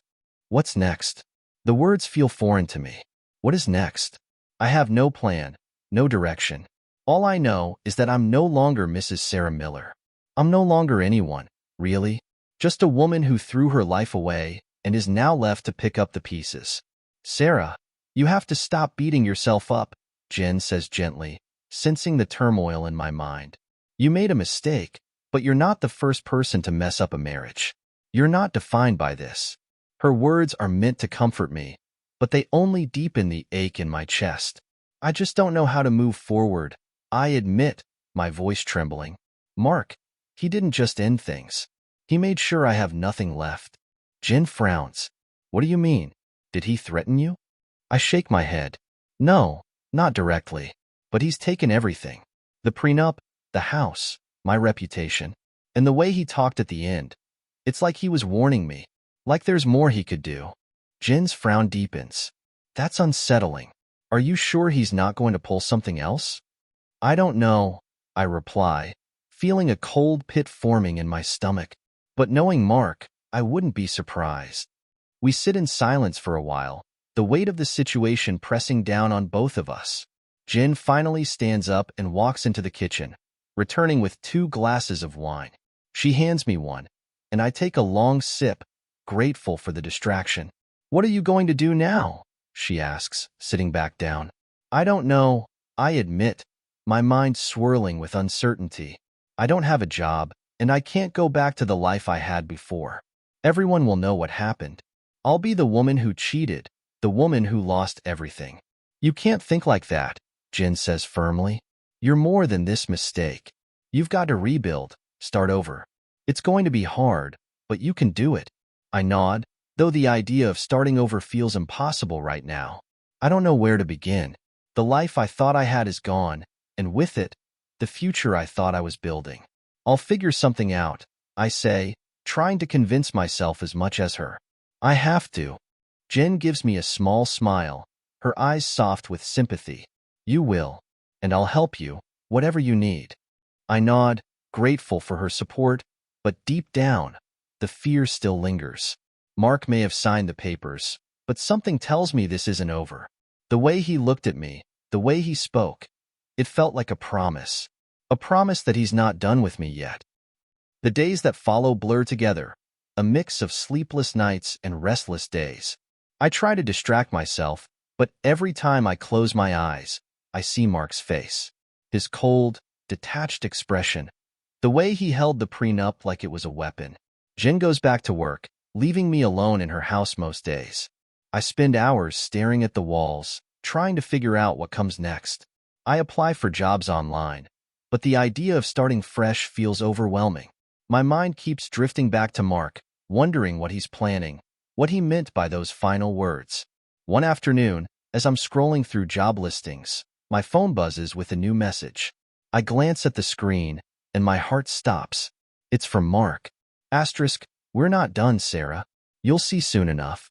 What's next? The words feel foreign to me. What is next? I have no plan, no direction. All I know is that I'm no longer Mrs. Sarah Miller. I'm no longer anyone, really. Just a woman who threw her life away and is now left to pick up the pieces. Sarah, you have to stop beating yourself up, Jen says gently, sensing the turmoil in my mind. You made a mistake, but you're not the first person to mess up a marriage. You're not defined by this. Her words are meant to comfort me, but they only deepen the ache in my chest. I just don't know how to move forward, I admit, my voice trembling. Mark, he didn't just end things. He made sure I have nothing left. Jen frowns. What do you mean? Did he threaten you? I shake my head. No, not directly. But he's taken everything. The prenup, the house, my reputation, and the way he talked at the end. It's like he was warning me, like there's more he could do. Jen's frown deepens. That's unsettling. Are you sure he's not going to pull something else? I don't know, I reply, feeling a cold pit forming in my stomach. But knowing Mark, I wouldn't be surprised. We sit in silence for a while, the weight of the situation pressing down on both of us. Jen finally stands up and walks into the kitchen, returning with 2 glasses of wine. She hands me one, and I take a long sip, grateful for the distraction. What are you going to do now? She asks, sitting back down. I don't know, I admit, my mind swirling with uncertainty. I don't have a job, and I can't go back to the life I had before. Everyone will know what happened. I'll be the woman who cheated, the woman who lost everything. You can't think like that, Jen says firmly. You're more than this mistake. You've got to rebuild, start over. It's going to be hard, but you can do it. I nod, though the idea of starting over feels impossible right now. I don't know where to begin. The life I thought I had is gone, and with it, the future I thought I was building. I'll figure something out, I say, trying to convince myself as much as her. I have to. Jen gives me a small smile, her eyes soft with sympathy. You will, and I'll help you, whatever you need. I nod, grateful for her support, but deep down, the fear still lingers. Mark may have signed the papers, but something tells me this isn't over. The way he looked at me, the way he spoke, it felt like a promise that he's not done with me yet. The days that follow blur together, a mix of sleepless nights and restless days. I try to distract myself, but every time I close my eyes, I see Mark's face. His cold, detached expression. The way he held the prenup like it was a weapon. Jen goes back to work, leaving me alone in her house most days. I spend hours staring at the walls, trying to figure out what comes next. I apply for jobs online, but the idea of starting fresh feels overwhelming. My mind keeps drifting back to Mark, wondering what he's planning, what he meant by those final words. One afternoon, as I'm scrolling through job listings, my phone buzzes with a new message. I glance at the screen, and my heart stops. It's from Mark. Asterisk, we're not done, Sarah. You'll see soon enough.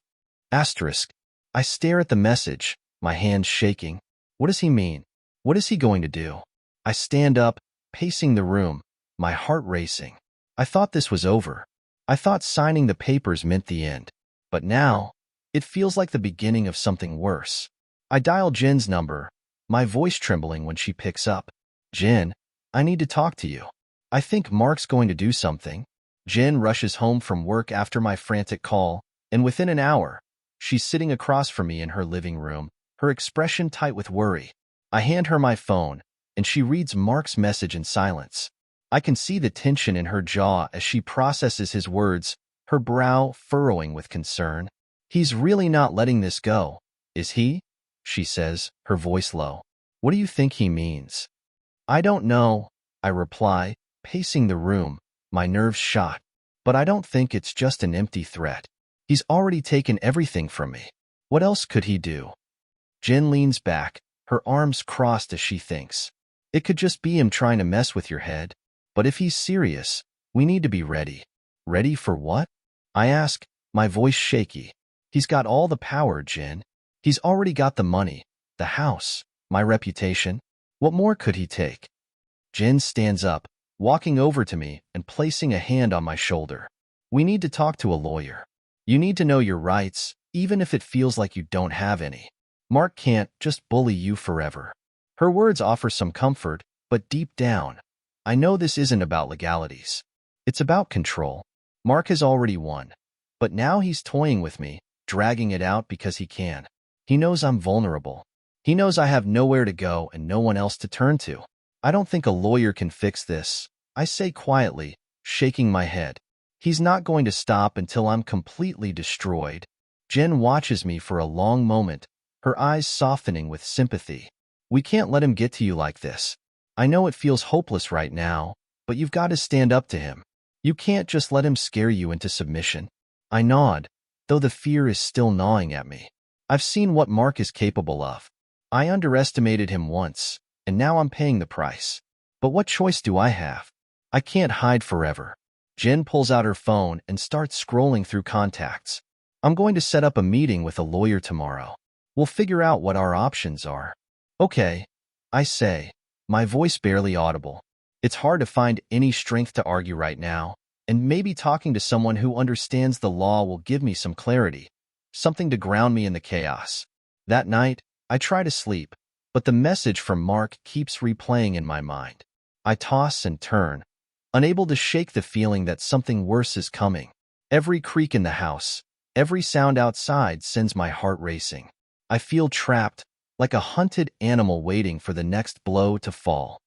Asterisk. I stare at the message, my hands shaking. What does he mean? What is he going to do? I stand up, pacing the room, my heart racing. I thought this was over. I thought signing the papers meant the end. But now, it feels like the beginning of something worse. I dial Jen's number, my voice trembling when she picks up. Jen, I need to talk to you. I think Mark's going to do something. Jen rushes home from work after my frantic call, and within an hour, she's sitting across from me in her living room, her expression tight with worry. I hand her my phone, and she reads Mark's message in silence. I can see the tension in her jaw as she processes his words, her brow furrowing with concern. He's really not letting this go, is he? She says, her voice low. What do you think he means? I don't know, I reply, pacing the room, my nerves shot. But I don't think it's just an empty threat. He's already taken everything from me. What else could he do? Jen leans back, her arms crossed as she thinks. It could just be him trying to mess with your head. But if he's serious, we need to be ready. Ready for what? I ask, my voice shaky. He's got all the power, Jen. He's already got the money, the house, my reputation. What more could he take? Jen stands up, walking over to me and placing a hand on my shoulder. We need to talk to a lawyer. You need to know your rights, even if it feels like you don't have any. Mark can't just bully you forever. Her words offer some comfort, but deep down, I know this isn't about legalities. It's about control. Mark has already won, but now he's toying with me, dragging it out because he can. He knows I'm vulnerable. He knows I have nowhere to go and no one else to turn to. I don't think a lawyer can fix this, I say quietly, shaking my head. He's not going to stop until I'm completely destroyed. Jen watches me for a long moment, her eyes softening with sympathy. We can't let him get to you like this. I know it feels hopeless right now, but you've got to stand up to him. You can't just let him scare you into submission. I nod, though the fear is still gnawing at me. I've seen what Mark is capable of. I underestimated him once, and now I'm paying the price. But what choice do I have? I can't hide forever. Jen pulls out her phone and starts scrolling through contacts. I'm going to set up a meeting with a lawyer tomorrow. We'll figure out what our options are. Okay, I say, my voice barely audible. It's hard to find any strength to argue right now, and maybe talking to someone who understands the law will give me some clarity, something to ground me in the chaos. That night, I try to sleep, but the message from Mark keeps replaying in my mind. I toss and turn, unable to shake the feeling that something worse is coming. Every creak in the house, every sound outside sends my heart racing. I feel trapped, like a hunted animal waiting for the next blow to fall.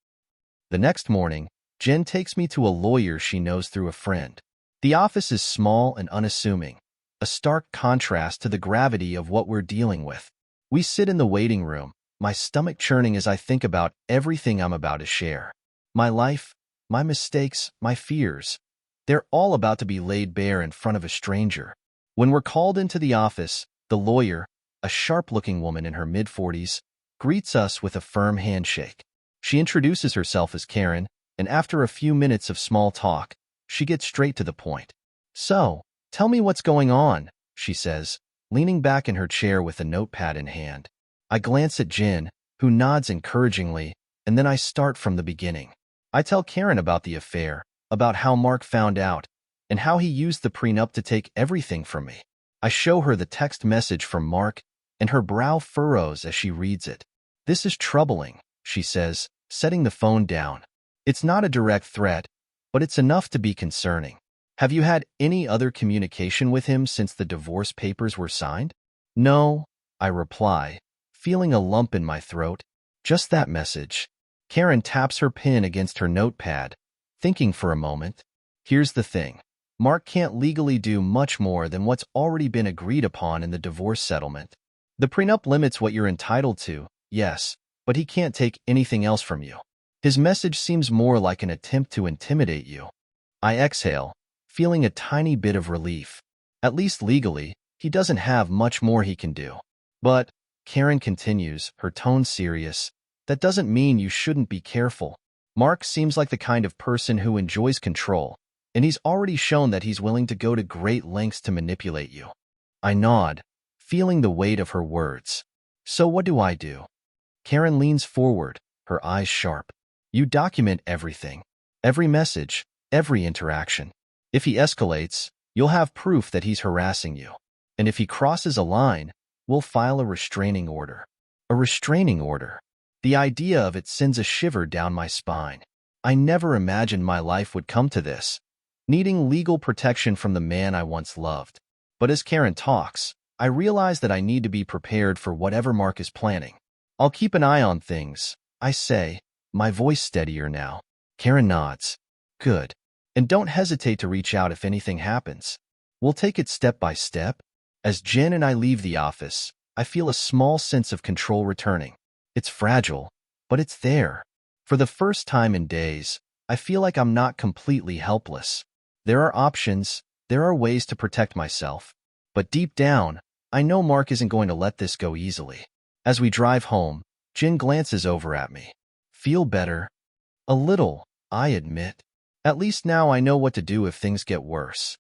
The next morning, Jen takes me to a lawyer she knows through a friend. The office is small and unassuming, a stark contrast to the gravity of what we're dealing with. We sit in the waiting room, my stomach churning as I think about everything I'm about to share. My life, my mistakes, my fears. They're all about to be laid bare in front of a stranger. When we're called into the office, the lawyer, a sharp-looking woman in her mid-40s, greets us with a firm handshake. She introduces herself as Karen, and after a few minutes of small talk, she gets straight to the point. So, tell me what's going on, she says, leaning back in her chair with a notepad in hand. I glance at Jen, who nods encouragingly, and then I start from the beginning. I tell Karen about the affair, about how Mark found out, and how he used the prenup to take everything from me. I show her the text message from Mark, and her brow furrows as she reads it. This is troubling, she says, setting the phone down. It's not a direct threat, but it's enough to be concerning. Have you had any other communication with him since the divorce papers were signed? No, I reply, feeling a lump in my throat. Just that message. Karen taps her pen against her notepad, thinking for a moment. Here's the thing. Mark can't legally do much more than what's already been agreed upon in the divorce settlement. The prenup limits what you're entitled to, yes, but he can't take anything else from you. His message seems more like an attempt to intimidate you. I exhale, feeling a tiny bit of relief. At least legally, he doesn't have much more he can do. But, Karen continues, her tone serious, that doesn't mean you shouldn't be careful. Mark seems like the kind of person who enjoys control, and he's already shown that he's willing to go to great lengths to manipulate you. I nod, feeling the weight of her words. So what do I do? Karen leans forward, her eyes sharp. You document everything. Every message, every interaction. If he escalates, you'll have proof that he's harassing you. And if he crosses a line, we'll file a restraining order. A restraining order. The idea of it sends a shiver down my spine. I never imagined my life would come to this, needing legal protection from the man I once loved. But as Karen talks, I realize that I need to be prepared for whatever Mark is planning. I'll keep an eye on things, I say, my voice steadier now. Karen nods. Good. And don't hesitate to reach out if anything happens. We'll take it step by step. As Jen and I leave the office, I feel a small sense of control returning. It's fragile, but it's there. For the first time in days, I feel like I'm not completely helpless. There are options, there are ways to protect myself. But deep down, I know Mark isn't going to let this go easily. As we drive home, Jen glances over at me. Feel better? A little, I admit. At least now I know what to do if things get worse.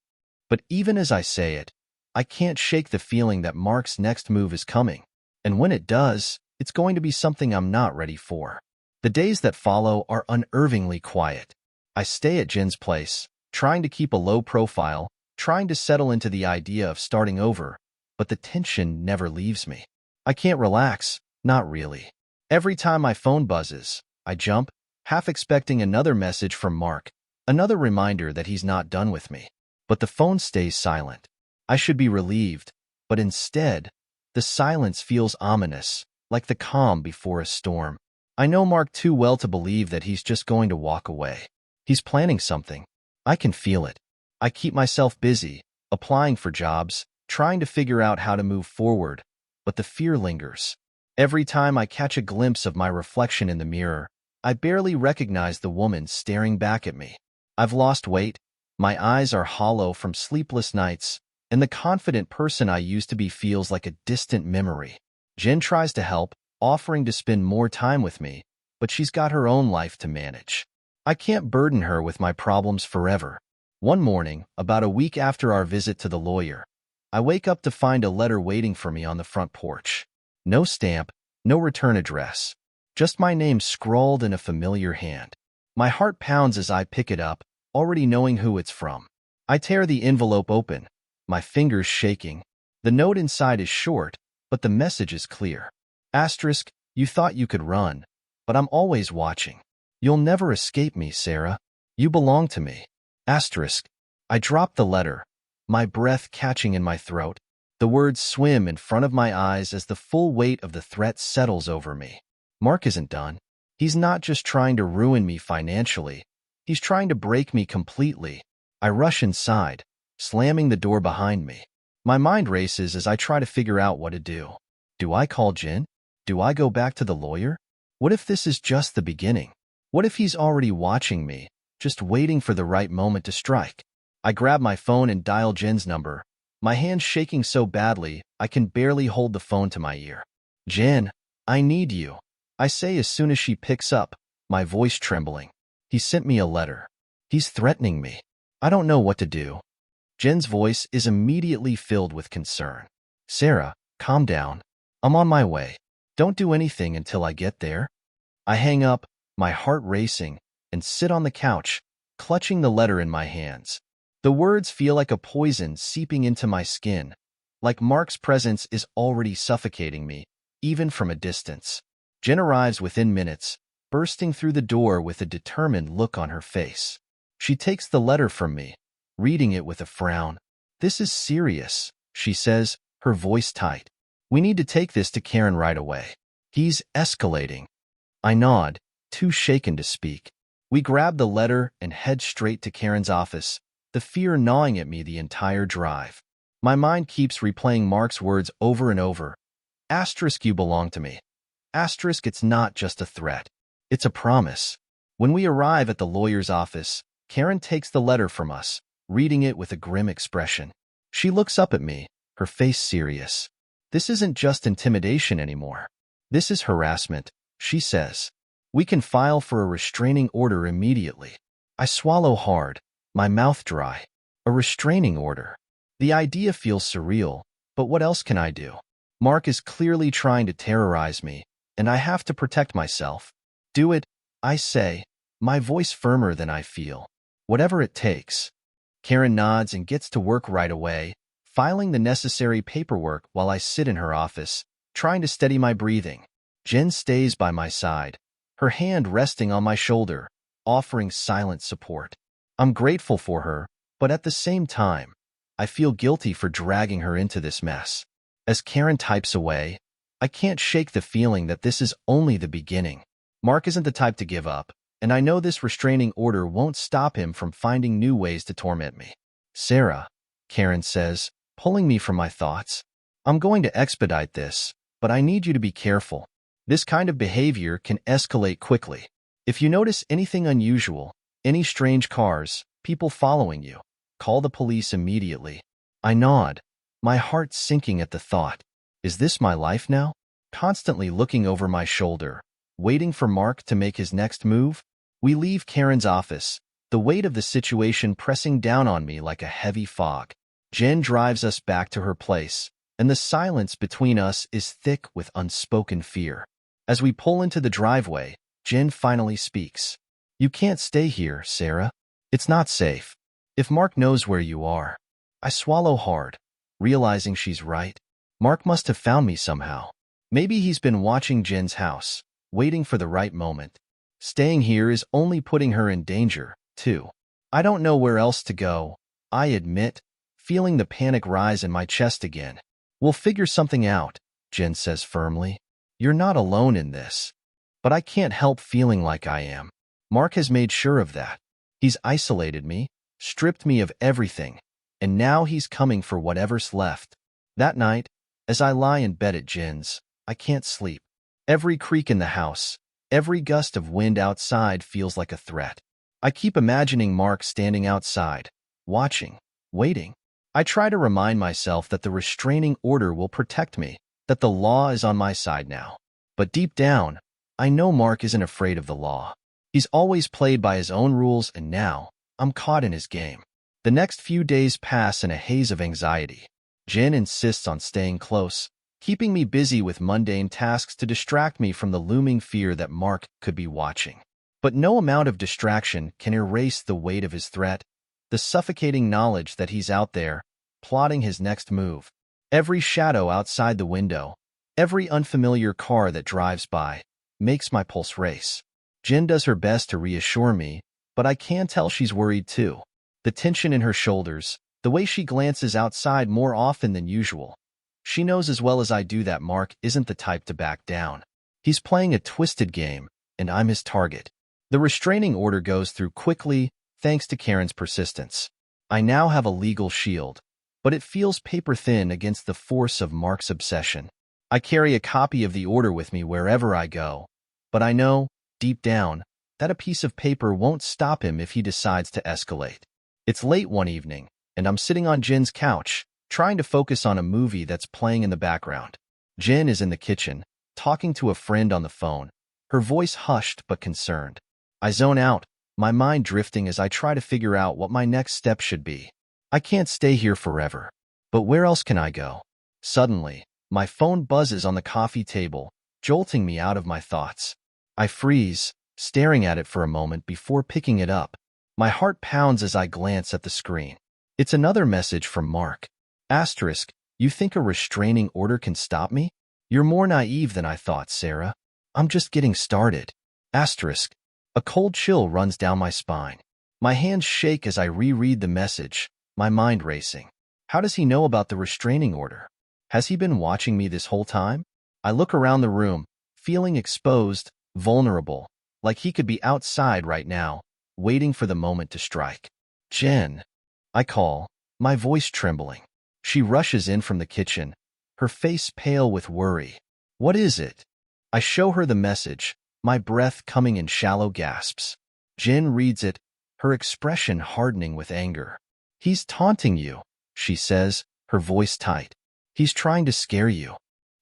But even as I say it, I can't shake the feeling that Mark's next move is coming. And when it does, it's going to be something I'm not ready for. The days that follow are unnervingly quiet. I stay at Jen's place, trying to keep a low profile, trying to settle into the idea of starting over, but the tension never leaves me. I can't relax, not really. Every time my phone buzzes, I jump, half expecting another message from Mark, another reminder that he's not done with me. But the phone stays silent. I should be relieved, but instead, the silence feels ominous, like the calm before a storm. I know Mark too well to believe that he's just going to walk away. He's planning something. I can feel it. I keep myself busy, applying for jobs, trying to figure out how to move forward, but the fear lingers. Every time I catch a glimpse of my reflection in the mirror, I barely recognize the woman staring back at me. I've lost weight, my eyes are hollow from sleepless nights, and the confident person I used to be feels like a distant memory. Jen tries to help, offering to spend more time with me, but she's got her own life to manage. I can't burden her with my problems forever. One morning, about a week after our visit to the lawyer, I wake up to find a letter waiting for me on the front porch. No stamp, no return address, just my name scrawled in a familiar hand. My heart pounds as I pick it up, already knowing who it's from. I tear the envelope open, my fingers shaking. The note inside is short, but the message is clear. Asterisk, you thought you could run, but I'm always watching. You'll never escape me, Sarah. You belong to me. Asterisk. I drop the letter, my breath catching in my throat. The words swim in front of my eyes as the full weight of the threat settles over me. Mark isn't done. He's not just trying to ruin me financially. He's trying to break me completely. I rush inside, slamming the door behind me. My mind races as I try to figure out what to do. Do I call Jen? Do I go back to the lawyer? What if this is just the beginning? What if he's already watching me, just waiting for the right moment to strike? I grab my phone and dial Jen's number, my hands shaking so badly I can barely hold the phone to my ear. Jen, I need you, I say as soon as she picks up, my voice trembling. He sent me a letter. He's threatening me. I don't know what to do. Jen's voice is immediately filled with concern. Sarah, calm down. I'm on my way. Don't do anything until I get there. I hang up, my heart racing, and sit on the couch, clutching the letter in my hands. The words feel like a poison seeping into my skin, like Mark's presence is already suffocating me, even from a distance. Jen arrives within minutes, bursting through the door with a determined look on her face. She takes the letter from me, reading it with a frown. "This is serious," she says, her voice tight. "We need to take this to Karen right away. He's escalating." I nod, too shaken to speak. We grab the letter and head straight to Karen's office, the fear gnawing at me the entire drive. My mind keeps replaying Mark's words over and over. Asterisk, you belong to me. Asterisk, it's not just a threat. It's a promise. When we arrive at the lawyer's office, Karen takes the letter from us, reading it with a grim expression. She looks up at me, her face serious. "This isn't just intimidation anymore. This is harassment," she says. "We can file for a restraining order immediately." I swallow hard, my mouth dry. A restraining order. The idea feels surreal, but what else can I do? Mark is clearly trying to terrorize me, and I have to protect myself. "Do it," I say, my voice firmer than I feel. "Whatever it takes." Karen nods and gets to work right away, filing the necessary paperwork while I sit in her office, trying to steady my breathing. Jen stays by my side, her hand resting on my shoulder, offering silent support. I'm grateful for her, but at the same time, I feel guilty for dragging her into this mess. As Karen types away, I can't shake the feeling that this is only the beginning. Mark isn't the type to give up, and I know this restraining order won't stop him from finding new ways to torment me. "Sarah," Karen says, pulling me from my thoughts, "I'm going to expedite this, but I need you to be careful. This kind of behavior can escalate quickly. If you notice anything unusual, any strange cars, people following you, call the police immediately." I nod, my heart sinking at the thought. Is this my life now? Constantly looking over my shoulder, waiting for Mark to make his next move? We leave Karen's office, the weight of the situation pressing down on me like a heavy fog. Jen drives us back to her place, and the silence between us is thick with unspoken fear. As we pull into the driveway, Jen finally speaks. "You can't stay here, Sarah. It's not safe. If Mark knows where you are." I swallow hard, realizing she's right. Mark must have found me somehow. Maybe he's been watching Jen's house, waiting for the right moment. Staying here is only putting her in danger, too. I don't know where else to go, I admit, feeling the panic rise in my chest again. "We'll figure something out," Jen says firmly. "You're not alone in this." But I can't help feeling like I am. Mark has made sure of that. He's isolated me, stripped me of everything, and now he's coming for whatever's left. That night, as I lie in bed at Jen's, I can't sleep. Every creak in the house, every gust of wind outside feels like a threat. I keep imagining Mark standing outside, watching, waiting. I try to remind myself that the restraining order will protect me, that the law is on my side now. But deep down, I know Mark isn't afraid of the law. He's always played by his own rules, and now, I'm caught in his game. The next few days pass in a haze of anxiety. Jen insists on staying close, keeping me busy with mundane tasks to distract me from the looming fear that Mark could be watching. But no amount of distraction can erase the weight of his threat, the suffocating knowledge that he's out there, plotting his next move. Every shadow outside the window, every unfamiliar car that drives by, makes my pulse race. Jen does her best to reassure me, but I can tell she's worried too. The tension in her shoulders, the way she glances outside more often than usual. She knows as well as I do that Mark isn't the type to back down. He's playing a twisted game, and I'm his target. The restraining order goes through quickly, thanks to Karen's persistence. I now have a legal shield, but it feels paper-thin against the force of Mark's obsession. I carry a copy of the order with me wherever I go, but I know, deep down, that a piece of paper won't stop him if he decides to escalate. It's late one evening, and I'm sitting on Jen's couch, trying to focus on a movie that's playing in the background. Jen is in the kitchen, talking to a friend on the phone, her voice hushed but concerned. I zone out, my mind drifting as I try to figure out what my next step should be. I can't stay here forever. But where else can I go? Suddenly, my phone buzzes on the coffee table, jolting me out of my thoughts. I freeze, staring at it for a moment before picking it up. My heart pounds as I glance at the screen. It's another message from Mark. Asterisk, you think a restraining order can stop me? You're more naive than I thought, Sarah. I'm just getting started. Asterisk. A cold chill runs down my spine. My hands shake as I reread the message, my mind racing. How does he know about the restraining order? Has he been watching me this whole time? I look around the room, feeling exposed, vulnerable, like he could be outside right now, waiting for the moment to strike. Jen, I call, my voice trembling. She rushes in from the kitchen, her face pale with worry. What is it? I show her the message, my breath coming in shallow gasps. Jen reads it, her expression hardening with anger. He's taunting you, she says, her voice tight. He's trying to scare you.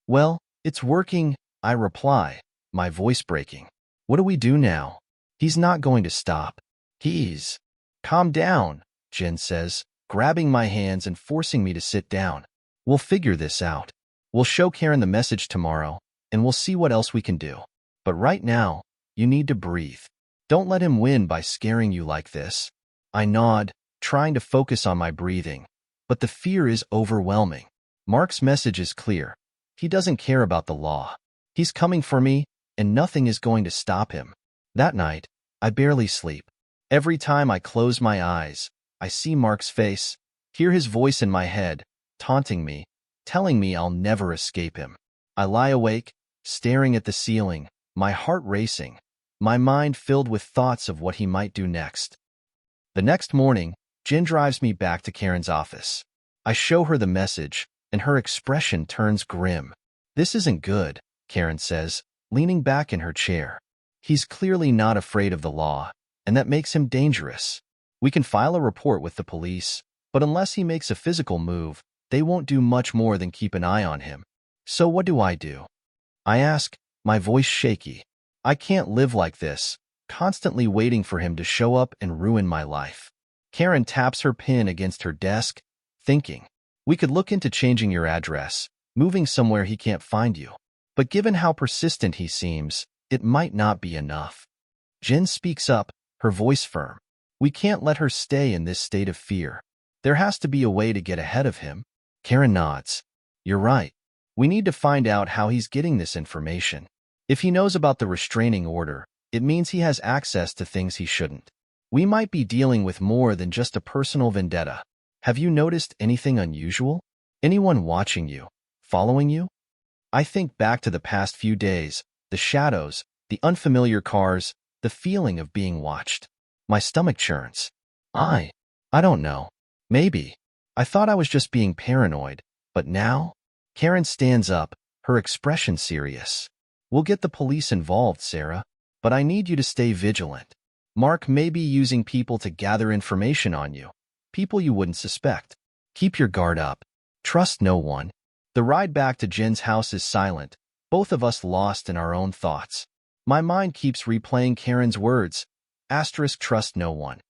Well, it's working, I reply, my voice breaking. What do we do now? He's not going to stop. He's... Calm down, Jen says, grabbing my hands and forcing me to sit down. We'll figure this out. We'll show Karen the message tomorrow, and we'll see what else we can do. But right now, you need to breathe. Don't let him win by scaring you like this. I nod, trying to focus on my breathing, but the fear is overwhelming. Mark's message is clear. He doesn't care about the law. He's coming for me, and nothing is going to stop him. That night, I barely sleep. Every time I close my eyes, I see Mark's face, hear his voice in my head, taunting me, telling me I'll never escape him. I lie awake, staring at the ceiling, my heart racing, my mind filled with thoughts of what he might do next. The next morning, Jen drives me back to Karen's office. I show her the message, and her expression turns grim. This isn't good, Karen says, leaning back in her chair. He's clearly not afraid of the law, and that makes him dangerous. We can file a report with the police, but unless he makes a physical move, they won't do much more than keep an eye on him. So what do? I ask, my voice shaky. I can't live like this, constantly waiting for him to show up and ruin my life. Karen taps her pen against her desk, thinking, we could look into changing your address, moving somewhere he can't find you. But given how persistent he seems, it might not be enough. Jen speaks up, her voice firm. We can't let her stay in this state of fear. There has to be a way to get ahead of him. Karen nods. You're right. We need to find out how he's getting this information. If he knows about the restraining order, it means he has access to things he shouldn't. We might be dealing with more than just a personal vendetta. Have you noticed anything unusual? Anyone watching you? Following you? I think back to the past few days, the shadows, the unfamiliar cars, the feeling of being watched. My stomach churns. I don't know. Maybe. I thought I was just being paranoid, but now? Karen stands up, her expression serious. We'll get the police involved, Sarah, but I need you to stay vigilant. Mark may be using people to gather information on you, people you wouldn't suspect. Keep your guard up. Trust no one. The ride back to Jen's house is silent, both of us lost in our own thoughts. My mind keeps replaying Karen's words. Trust no one.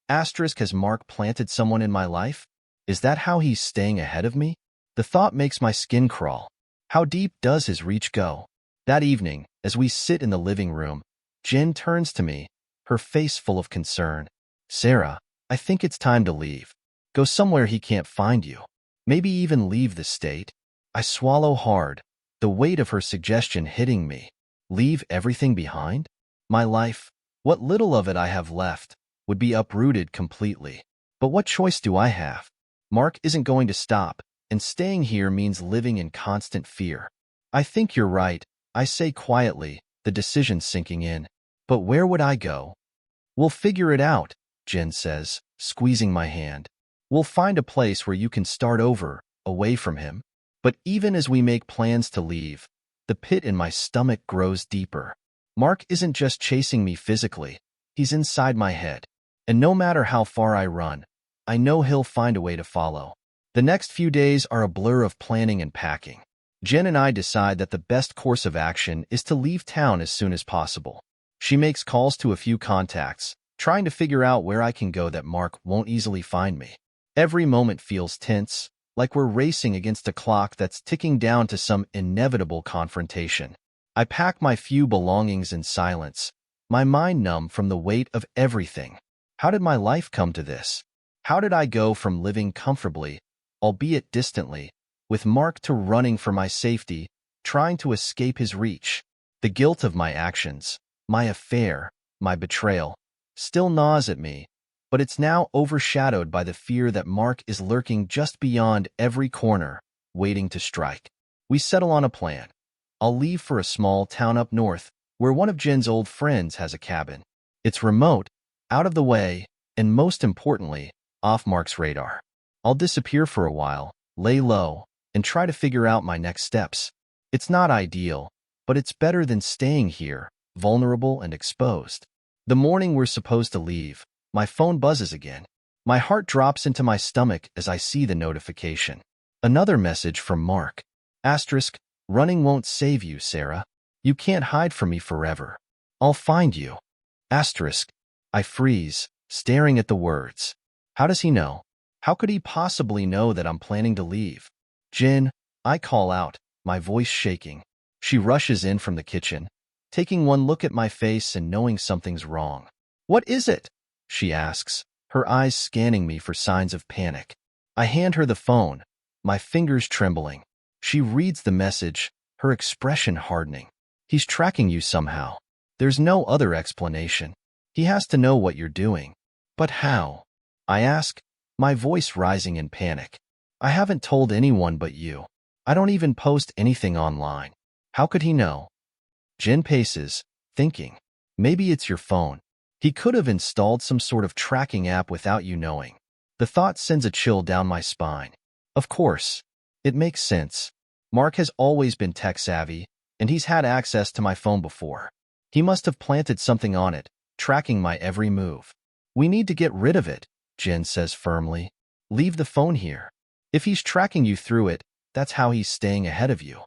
Has Mark planted someone in my life? Is that how he's staying ahead of me? The thought makes my skin crawl. How deep does his reach go? That evening, as we sit in the living room, Jen turns to me, her face full of concern. Sarah, I think it's time to leave. Go somewhere he can't find you. Maybe even leave the state. I swallow hard, the weight of her suggestion hitting me. Leave everything behind? My life, what little of it I have left, would be uprooted completely. But what choice do I have? Mark isn't going to stop, and staying here means living in constant fear. I think you're right, I say quietly, the decision sinking in. But where would I go? We'll figure it out, Jen says, squeezing my hand. We'll find a place where you can start over, away from him. But even as we make plans to leave, the pit in my stomach grows deeper. Mark isn't just chasing me physically, he's inside my head. And no matter how far I run, I know he'll find a way to follow. The next few days are a blur of planning and packing. Jen and I decide that the best course of action is to leave town as soon as possible. She makes calls to a few contacts, trying to figure out where I can go that Mark won't easily find me. Every moment feels tense, like we're racing against a clock that's ticking down to some inevitable confrontation. I pack my few belongings in silence, my mind numb from the weight of everything. How did my life come to this? How did I go from living comfortably, albeit distantly, with Mark to running for my safety, trying to escape his reach? The guilt of my actions, my affair, my betrayal, still gnaws at me, but it's now overshadowed by the fear that Mark is lurking just beyond every corner, waiting to strike. We settle on a plan. I'll leave for a small town up north where one of Jen's old friends has a cabin. It's remote, out of the way, and most importantly, off Mark's radar. I'll disappear for a while, lay low, and try to figure out my next steps. It's not ideal, but it's better than staying here, vulnerable and exposed. The morning we're supposed to leave, my phone buzzes again. My heart drops into my stomach as I see the notification. Another message from Mark. Asterisk, running won't save you, Sarah. You can't hide from me forever. I'll find you. Asterisk. I freeze, staring at the words. How does he know? How could he possibly know that I'm planning to leave? Jen, I call out, my voice shaking. She rushes in from the kitchen, taking one look at my face and knowing something's wrong. What is it? She asks, her eyes scanning me for signs of panic. I hand her the phone, my fingers trembling. She reads the message, her expression hardening. He's tracking you somehow. There's no other explanation. He has to know what you're doing. But how? I ask, my voice rising in panic. I haven't told anyone but you. I don't even post anything online. How could he know? Jen paces, thinking. Maybe it's your phone. He could have installed some sort of tracking app without you knowing. The thought sends a chill down my spine. Of course. It makes sense. Mark has always been tech-savvy, and he's had access to my phone before. He must have planted something on it, tracking my every move. We need to get rid of it, Jen says firmly. Leave the phone here. If he's tracking you through it, that's how he's staying ahead of you.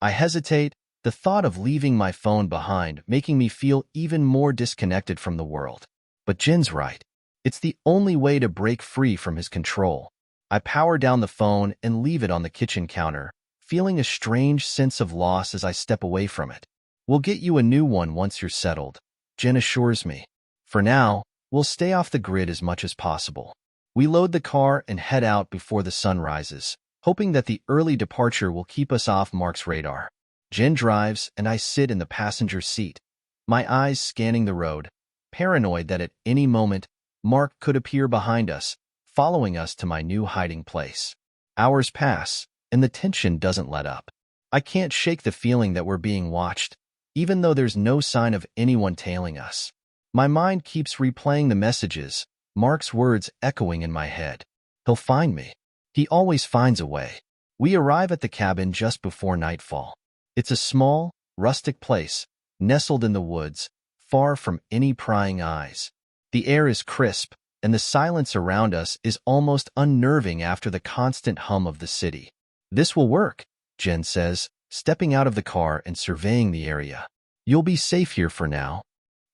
I hesitate, the thought of leaving my phone behind making me feel even more disconnected from the world. But Jen's right. It's the only way to break free from his control. I power down the phone and leave it on the kitchen counter, feeling a strange sense of loss as I step away from it. We'll get you a new one once you're settled, Jen assures me. For now, we'll stay off the grid as much as possible. We load the car and head out before the sun rises, hoping that the early departure will keep us off Mark's radar. Jen drives and I sit in the passenger seat, my eyes scanning the road, paranoid that at any moment, Mark could appear behind us, following us to my new hiding place. Hours pass, and the tension doesn't let up. I can't shake the feeling that we're being watched, even though there's no sign of anyone tailing us. My mind keeps replaying the messages, Mark's words echoing in my head. He'll find me. He always finds a way. We arrive at the cabin just before nightfall. It's a small, rustic place, nestled in the woods, far from any prying eyes. The air is crisp, and the silence around us is almost unnerving after the constant hum of the city. This will work, Jen says, stepping out of the car and surveying the area. You'll be safe here for now.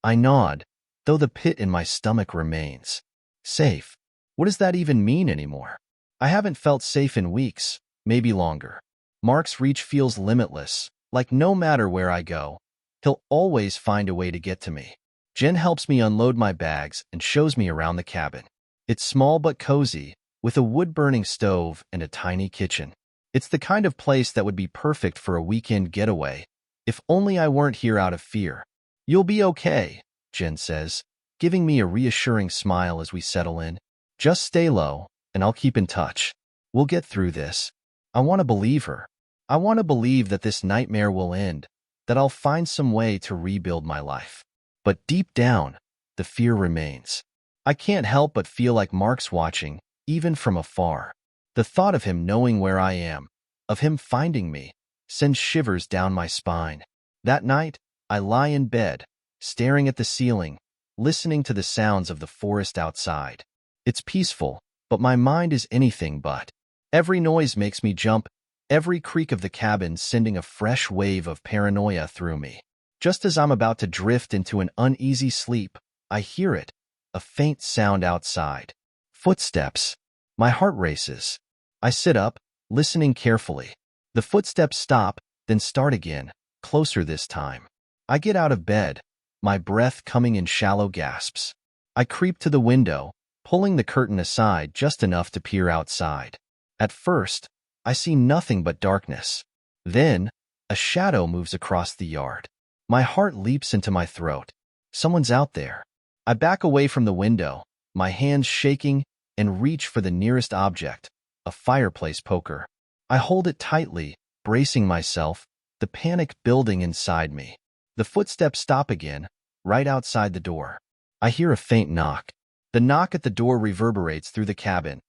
I nod, though the pit in my stomach remains. Safe? What does that even mean anymore? I haven't felt safe in weeks, maybe longer. Mark's reach feels limitless, like no matter where I go, he'll always find a way to get to me. Jen helps me unload my bags and shows me around the cabin. It's small but cozy, with a wood-burning stove and a tiny kitchen. It's the kind of place that would be perfect for a weekend getaway, if only I weren't here out of fear. You'll be okay, Jen says, giving me a reassuring smile as we settle in. Just stay low, and I'll keep in touch. We'll get through this. I want to believe her. I want to believe that this nightmare will end, that I'll find some way to rebuild my life. But deep down, the fear remains. I can't help but feel like Mark's watching, even from afar. The thought of him knowing where I am, of him finding me, sends shivers down my spine. That night, I lie in bed, staring at the ceiling, listening to the sounds of the forest outside. It's peaceful, but my mind is anything but. Every noise makes me jump, every creak of the cabin sending a fresh wave of paranoia through me. Just as I'm about to drift into an uneasy sleep, I hear it, a faint sound outside. Footsteps. My heart races. I sit up, listening carefully. The footsteps stop, then start again, closer this time. I get out of bed, my breath coming in shallow gasps. I creep to the window, pulling the curtain aside just enough to peer outside. At first, I see nothing but darkness. Then, a shadow moves across the yard. My heart leaps into my throat. Someone's out there. I back away from the window, my hands shaking, and reach for the nearest object, a fireplace poker. I hold it tightly, bracing myself, the panic building inside me. The footsteps stop again, right outside the door. I hear a faint knock. The knock at the door reverberates through the cabin,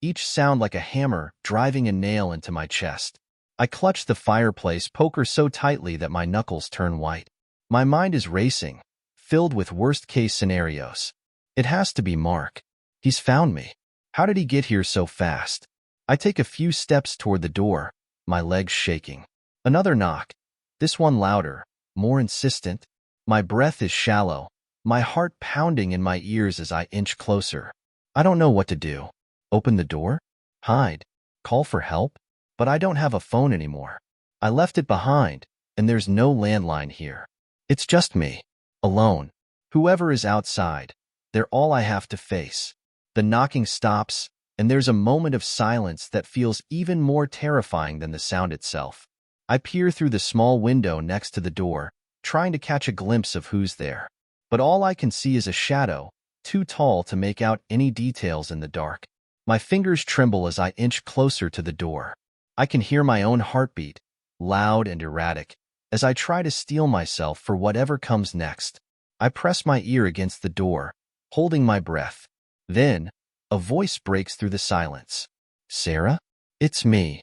each sound like a hammer driving a nail into my chest. I clutch the fireplace poker so tightly that my knuckles turn white. My mind is racing, filled with worst-case scenarios. It has to be Mark. He's found me. How did he get here so fast? I take a few steps toward the door, my legs shaking. Another knock. This one louder, more insistent. My breath is shallow, my heart pounding in my ears as I inch closer. I don't know what to do. Open the door? Hide? Call for help? But I don't have a phone anymore. I left it behind, and there's no landline here. It's just me, alone. Whoever is outside, they're all I have to face. The knocking stops, and there's a moment of silence that feels even more terrifying than the sound itself. I peer through the small window next to the door, trying to catch a glimpse of who's there. But all I can see is a shadow, too tall to make out any details in the dark. My fingers tremble as I inch closer to the door. I can hear my own heartbeat, loud and erratic, as I try to steel myself for whatever comes next. I press my ear against the door, holding my breath. Then, a voice breaks through the silence. Sarah? It's me.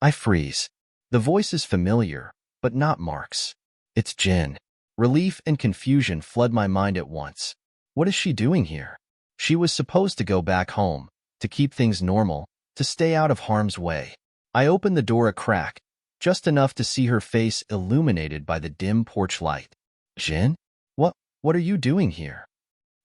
I freeze. The voice is familiar, but not Mark's. It's Jen. Relief and confusion flood my mind at once. What is she doing here? She was supposed to go back home, to keep things normal, to stay out of harm's way. I open the door a crack, just enough to see her face illuminated by the dim porch light. Jen? What are you doing here?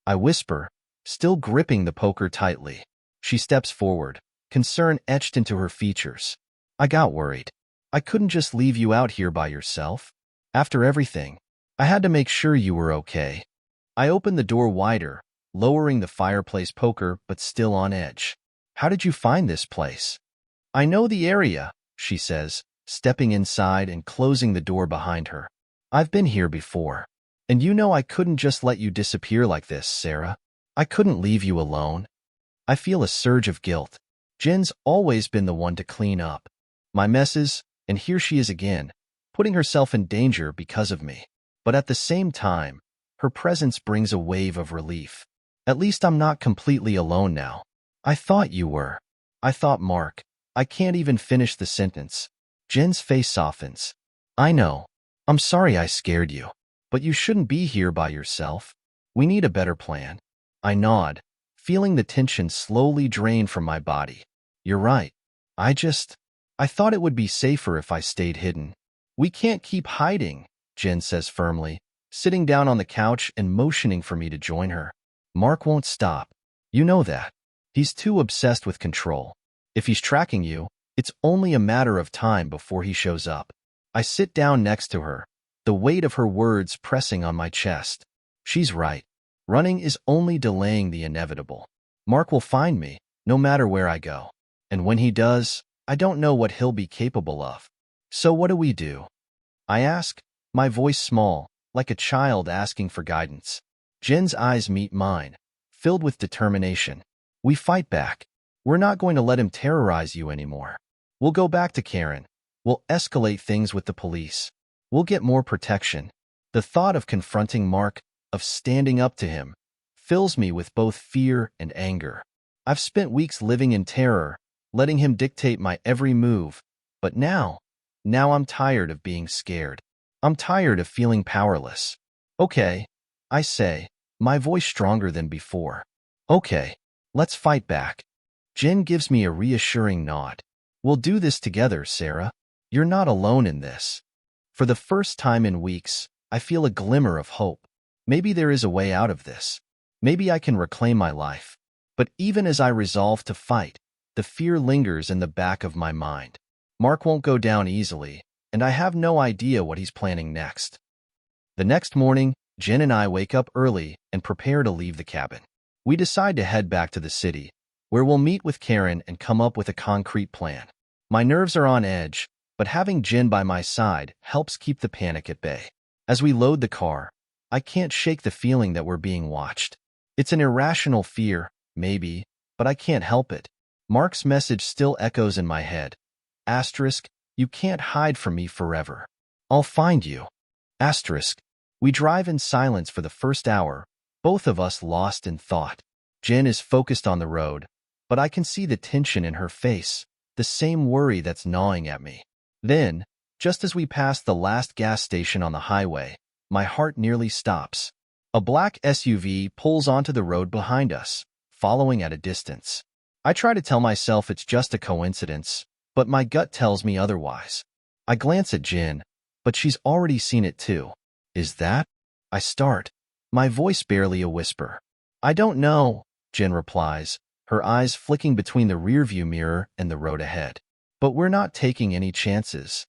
I whisper, still gripping the poker tightly. She steps forward, concern etched into her features. I got worried. I couldn't just leave you out here by yourself. After everything, I had to make sure you were okay. I opened the door wider, lowering the fireplace poker but still on edge. How did you find this place? I know the area, she says, stepping inside and closing the door behind her. I've been here before. And you know I couldn't just let you disappear like this, Sarah. I couldn't leave you alone. I feel a surge of guilt. Jen's always been the one to clean up my messes, and here she is again, putting herself in danger because of me. But at the same time, her presence brings a wave of relief. At least I'm not completely alone now. I thought you were. I thought Mark. I can't even finish the sentence. Jen's face softens. I know. I'm sorry I scared you. But you shouldn't be here by yourself. We need a better plan. I nod, feeling the tension slowly drain from my body. You're right. I thought it would be safer if I stayed hidden. We can't keep hiding, Jen says firmly, sitting down on the couch and motioning for me to join her. Mark won't stop. You know that. He's too obsessed with control. If he's tracking you, it's only a matter of time before he shows up. I sit down next to her, the weight of her words pressing on my chest. She's right. Running is only delaying the inevitable. Mark will find me, no matter where I go. And when he does, I don't know what he'll be capable of. So what do we do? I ask, my voice small, like a child asking for guidance. Jen's eyes meet mine, filled with determination. We fight back. We're not going to let him terrorize you anymore. We'll go back to Karen. We'll escalate things with the police. We'll get more protection. The thought of confronting Mark, of standing up to him, fills me with both fear and anger. I've spent weeks living in terror, letting him dictate my every move. But now I'm tired of being scared. I'm tired of feeling powerless. Okay, I say, my voice stronger than before. Okay, let's fight back. Jen gives me a reassuring nod. We'll do this together, Sarah. You're not alone in this. For the first time in weeks, I feel a glimmer of hope. Maybe there is a way out of this. Maybe I can reclaim my life. But even as I resolve to fight, the fear lingers in the back of my mind. Mark won't go down easily, and I have no idea what he's planning next. The next morning, Jen and I wake up early and prepare to leave the cabin. We decide to head back to the city, where we'll meet with Karen and come up with a concrete plan. My nerves are on edge, but having Jen by my side helps keep the panic at bay. As we load the car, I can't shake the feeling that we're being watched. It's an irrational fear, maybe, but I can't help it. Mark's message still echoes in my head. Asterisk, you can't hide from me forever. I'll find you. Asterisk. We drive in silence for the first hour, both of us lost in thought. Jen is focused on the road, but I can see the tension in her face, the same worry that's gnawing at me. Then, just as we pass the last gas station on the highway, my heart nearly stops. A black SUV pulls onto the road behind us, following at a distance. I try to tell myself it's just a coincidence, but my gut tells me otherwise. I glance at Jen, but she's already seen it too. Is that? I start, my voice barely a whisper. I don't know, Jen replies, her eyes flicking between the rearview mirror and the road ahead. But we're not taking any chances.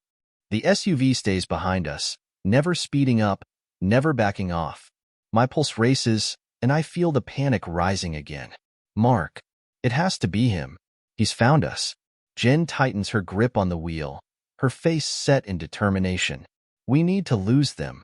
The SUV stays behind us, never speeding up, never backing off. My pulse races, and I feel the panic rising again. Mark. It has to be him. He's found us. Jen tightens her grip on the wheel, her face set in determination. We need to lose them.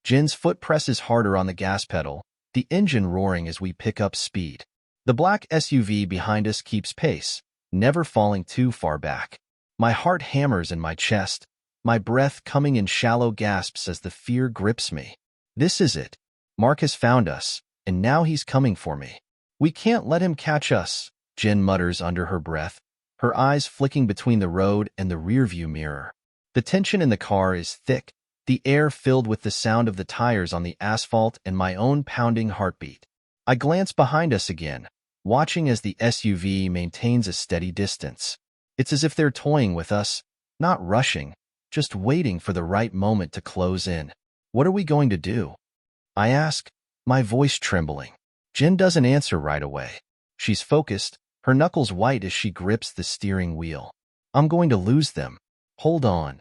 Jen's foot presses harder on the gas pedal, the engine roaring as we pick up speed. The black SUV behind us keeps pace, never falling too far back. My heart hammers in my chest, my breath coming in shallow gasps as the fear grips me. This is it. Mark has found us, and now he's coming for me. We can't let him catch us, Jen mutters under her breath, her eyes flicking between the road and the rearview mirror. The tension in the car is thick, the air filled with the sound of the tires on the asphalt and my own pounding heartbeat. I glance behind us again, watching as the SUV maintains a steady distance. It's as if they're toying with us, not rushing, just waiting for the right moment to close in. What are we going to do? I ask, my voice trembling. Jen doesn't answer right away. She's focused, her knuckles white as she grips the steering wheel. I'm going to lose them. Hold on.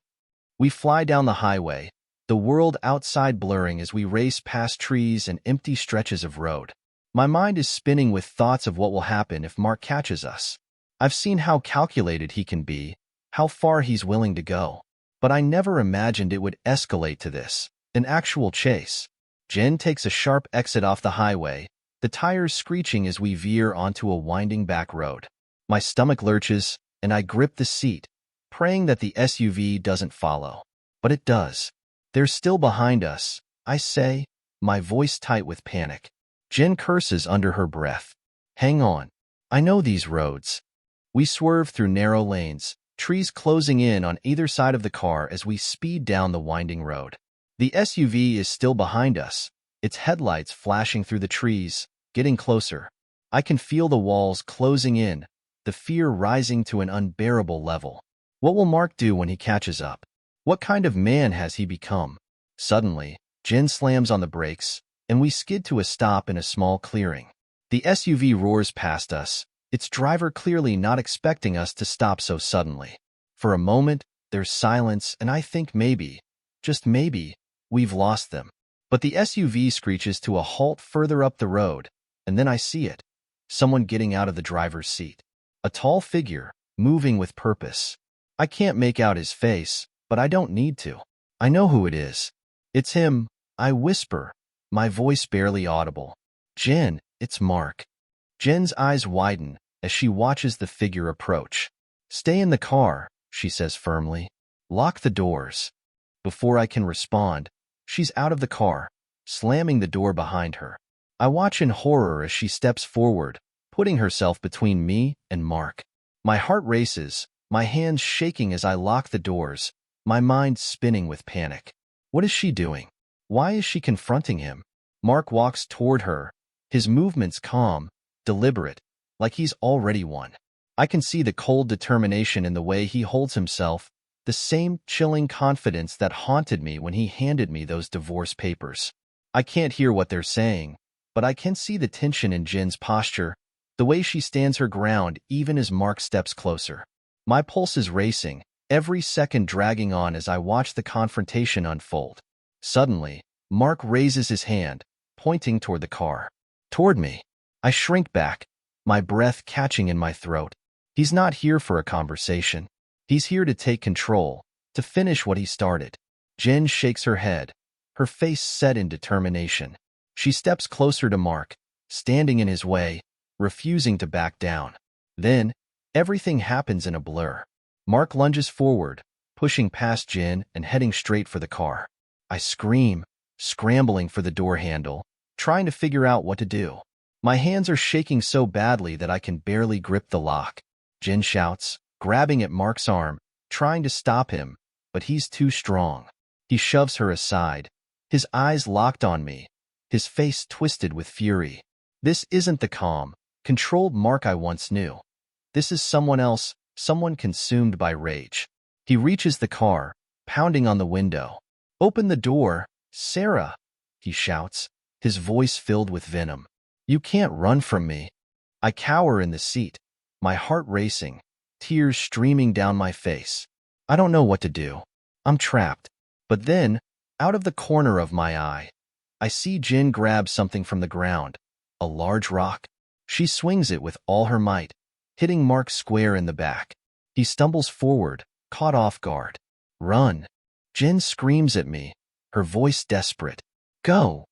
We fly down the highway, the world outside blurring as we race past trees and empty stretches of road. My mind is spinning with thoughts of what will happen if Mark catches us. I've seen how calculated he can be, how far he's willing to go. But I never imagined it would escalate to this, an actual chase. Jen takes a sharp exit off the highway, the tires screeching as we veer onto a winding back road. My stomach lurches, and I grip the seat, praying that the SUV doesn't follow. But it does. They're still behind us, I say, my voice tight with panic. Jen curses under her breath. Hang on. I know these roads. We swerve through narrow lanes, trees closing in on either side of the car as we speed down the winding road. The SUV is still behind us, its headlights flashing through the trees, getting closer. I can feel the walls closing in, the fear rising to an unbearable level. What will Mark do when he catches up? What kind of man has he become? Suddenly, Jen slams on the brakes, and we skid to a stop in a small clearing. The SUV roars past us, its driver clearly not expecting us to stop so suddenly. For a moment, there's silence, and I think maybe, just maybe, we've lost them. But the SUV screeches to a halt further up the road, and then I see it. Someone getting out of the driver's seat. A tall figure, moving with purpose. I can't make out his face, but I don't need to. I know who it is. It's him, I whisper, my voice barely audible. Jen, it's Mark. Jen's eyes widen as she watches the figure approach. Stay in the car, she says firmly. Lock the doors. Before I can respond, she's out of the car, slamming the door behind her. I watch in horror as she steps forward, putting herself between me and Mark. My heart races, my hands shaking as I lock the doors, my mind spinning with panic. What is she doing? Why is she confronting him? Mark walks toward her, his movements calm, deliberate, like he's already won. I can see the cold determination in the way he holds himself, the same chilling confidence that haunted me when he handed me those divorce papers. I can't hear what they're saying, but I can see the tension in Jen's posture, the way she stands her ground even as Mark steps closer. My pulse is racing, every second dragging on as I watch the confrontation unfold. Suddenly, Mark raises his hand, pointing toward the car. Toward me. I shrink back, my breath catching in my throat. He's not here for a conversation. He's here to take control, to finish what he started. Jen shakes her head, her face set in determination. She steps closer to Mark, standing in his way, refusing to back down. Then, everything happens in a blur. Mark lunges forward, pushing past Jin and heading straight for the car. I scream, scrambling for the door handle, trying to figure out what to do. My hands are shaking so badly that I can barely grip the lock. Jin shouts, grabbing at Mark's arm, trying to stop him, but he's too strong. He shoves her aside, his eyes locked on me, his face twisted with fury. This isn't the calm, controlled Mark I once knew. This is someone else, someone consumed by rage. He reaches the car, pounding on the window. "Open the door, Sarah," he shouts, his voice filled with venom. "You can't run from me." I cower in the seat, my heart racing, tears streaming down my face. I don't know what to do. I'm trapped. But then, out of the corner of my eye, I see Jin grab something from the ground, a large rock. She swings it with all her might, hitting Mark square in the back. He stumbles forward, caught off guard. "Run!" Jin screams at me, her voice desperate. "Go!"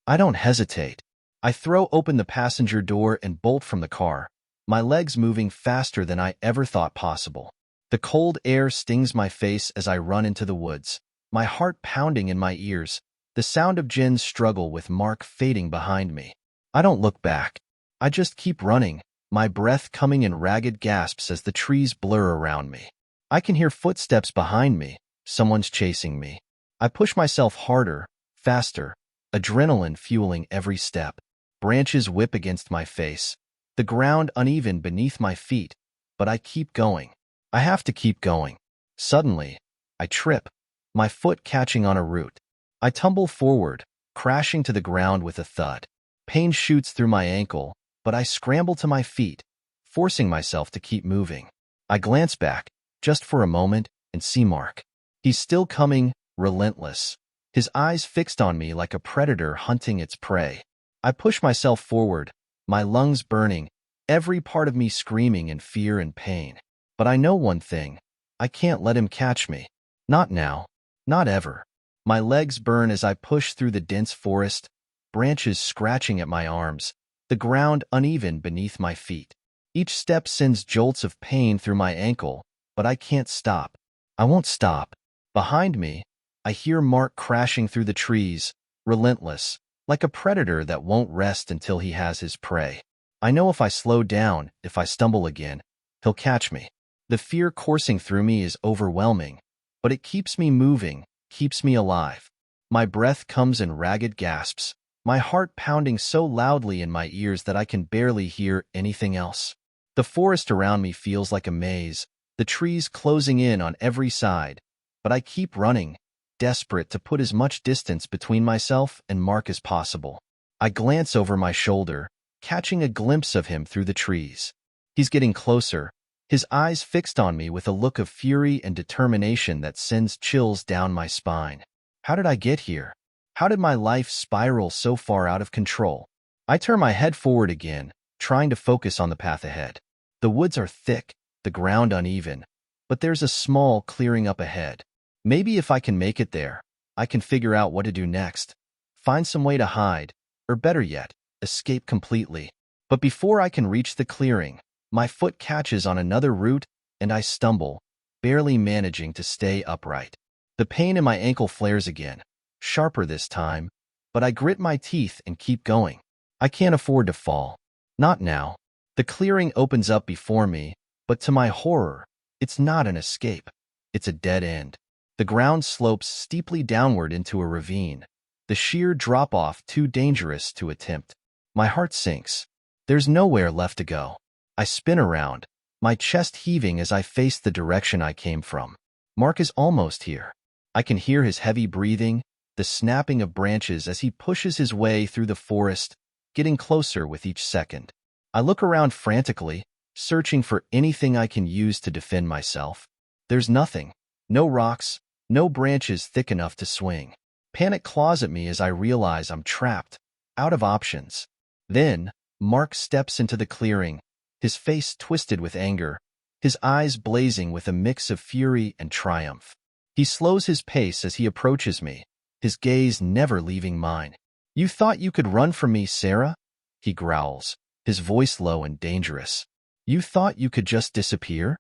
I don't hesitate. I throw open the passenger door and bolt from the car, my legs moving faster than I ever thought possible. The cold air stings my face as I run into the woods, my heart pounding in my ears, the sound of Jin's struggle with Mark fading behind me. I don't look back. I just keep running, my breath coming in ragged gasps as the trees blur around me. I can hear footsteps behind me. Someone's chasing me. I push myself harder, faster, adrenaline fueling every step. Branches whip against my face, the ground uneven beneath my feet, but I keep going. I have to keep going. Suddenly, I trip, my foot catching on a root. I tumble forward, crashing to the ground with a thud. Pain shoots through my ankle, but I scramble to my feet, forcing myself to keep moving. I glance back, just for a moment, and see Mark. He's still coming, relentless, his eyes fixed on me like a predator hunting its prey. I push myself forward, my lungs burning, every part of me screaming in fear and pain. But I know one thing, I can't let him catch me. Not now. Not ever. My legs burn as I push through the dense forest, branches scratching at my arms, the ground uneven beneath my feet. Each step sends jolts of pain through my ankle, but I can't stop. I won't stop. Behind me, I hear Mark crashing through the trees, relentless, like a predator that won't rest until he has his prey. I know if I slow down, if I stumble again, he'll catch me. The fear coursing through me is overwhelming, but it keeps me moving, keeps me alive. My breath comes in ragged gasps, my heart pounding so loudly in my ears that I can barely hear anything else. The forest around me feels like a maze, the trees closing in on every side, but I keep running, desperate to put as much distance between myself and Mark as possible. I glance over my shoulder, catching a glimpse of him through the trees. He's getting closer, his eyes fixed on me with a look of fury and determination that sends chills down my spine. How did I get here? How did my life spiral so far out of control? I turn my head forward again, trying to focus on the path ahead. The woods are thick, the ground uneven, but there's a small clearing up ahead. Maybe if I can make it there, I can figure out what to do next. Find some way to hide, or better yet, escape completely. But before I can reach the clearing, my foot catches on another root, and I stumble, barely managing to stay upright. The pain in my ankle flares again, sharper this time, but I grit my teeth and keep going. I can't afford to fall. Not now. The clearing opens up before me, but to my horror, it's not an escape. It's a dead end. The ground slopes steeply downward into a ravine, the sheer drop-off too dangerous to attempt. My heart sinks. There's nowhere left to go. I spin around, my chest heaving as I face the direction I came from. Mark is almost here. I can hear his heavy breathing, the snapping of branches as he pushes his way through the forest, getting closer with each second. I look around frantically, searching for anything I can use to defend myself. There's nothing. No rocks, no branches thick enough to swing. Panic claws at me as I realize I'm trapped, out of options. Then, Mark steps into the clearing, his face twisted with anger, his eyes blazing with a mix of fury and triumph. He slows his pace as he approaches me, his gaze never leaving mine. "You thought you could run from me, Sarah?" he growls, his voice low and dangerous. You thought you could just disappear?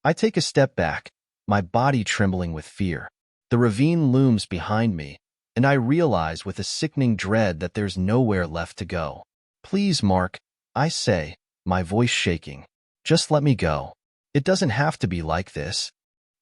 I take a step back, my body trembling with fear. The ravine looms behind me, and I realize with a sickening dread that there's nowhere left to go. Please, Mark, I say, my voice shaking. Just let me go. It doesn't have to be like this.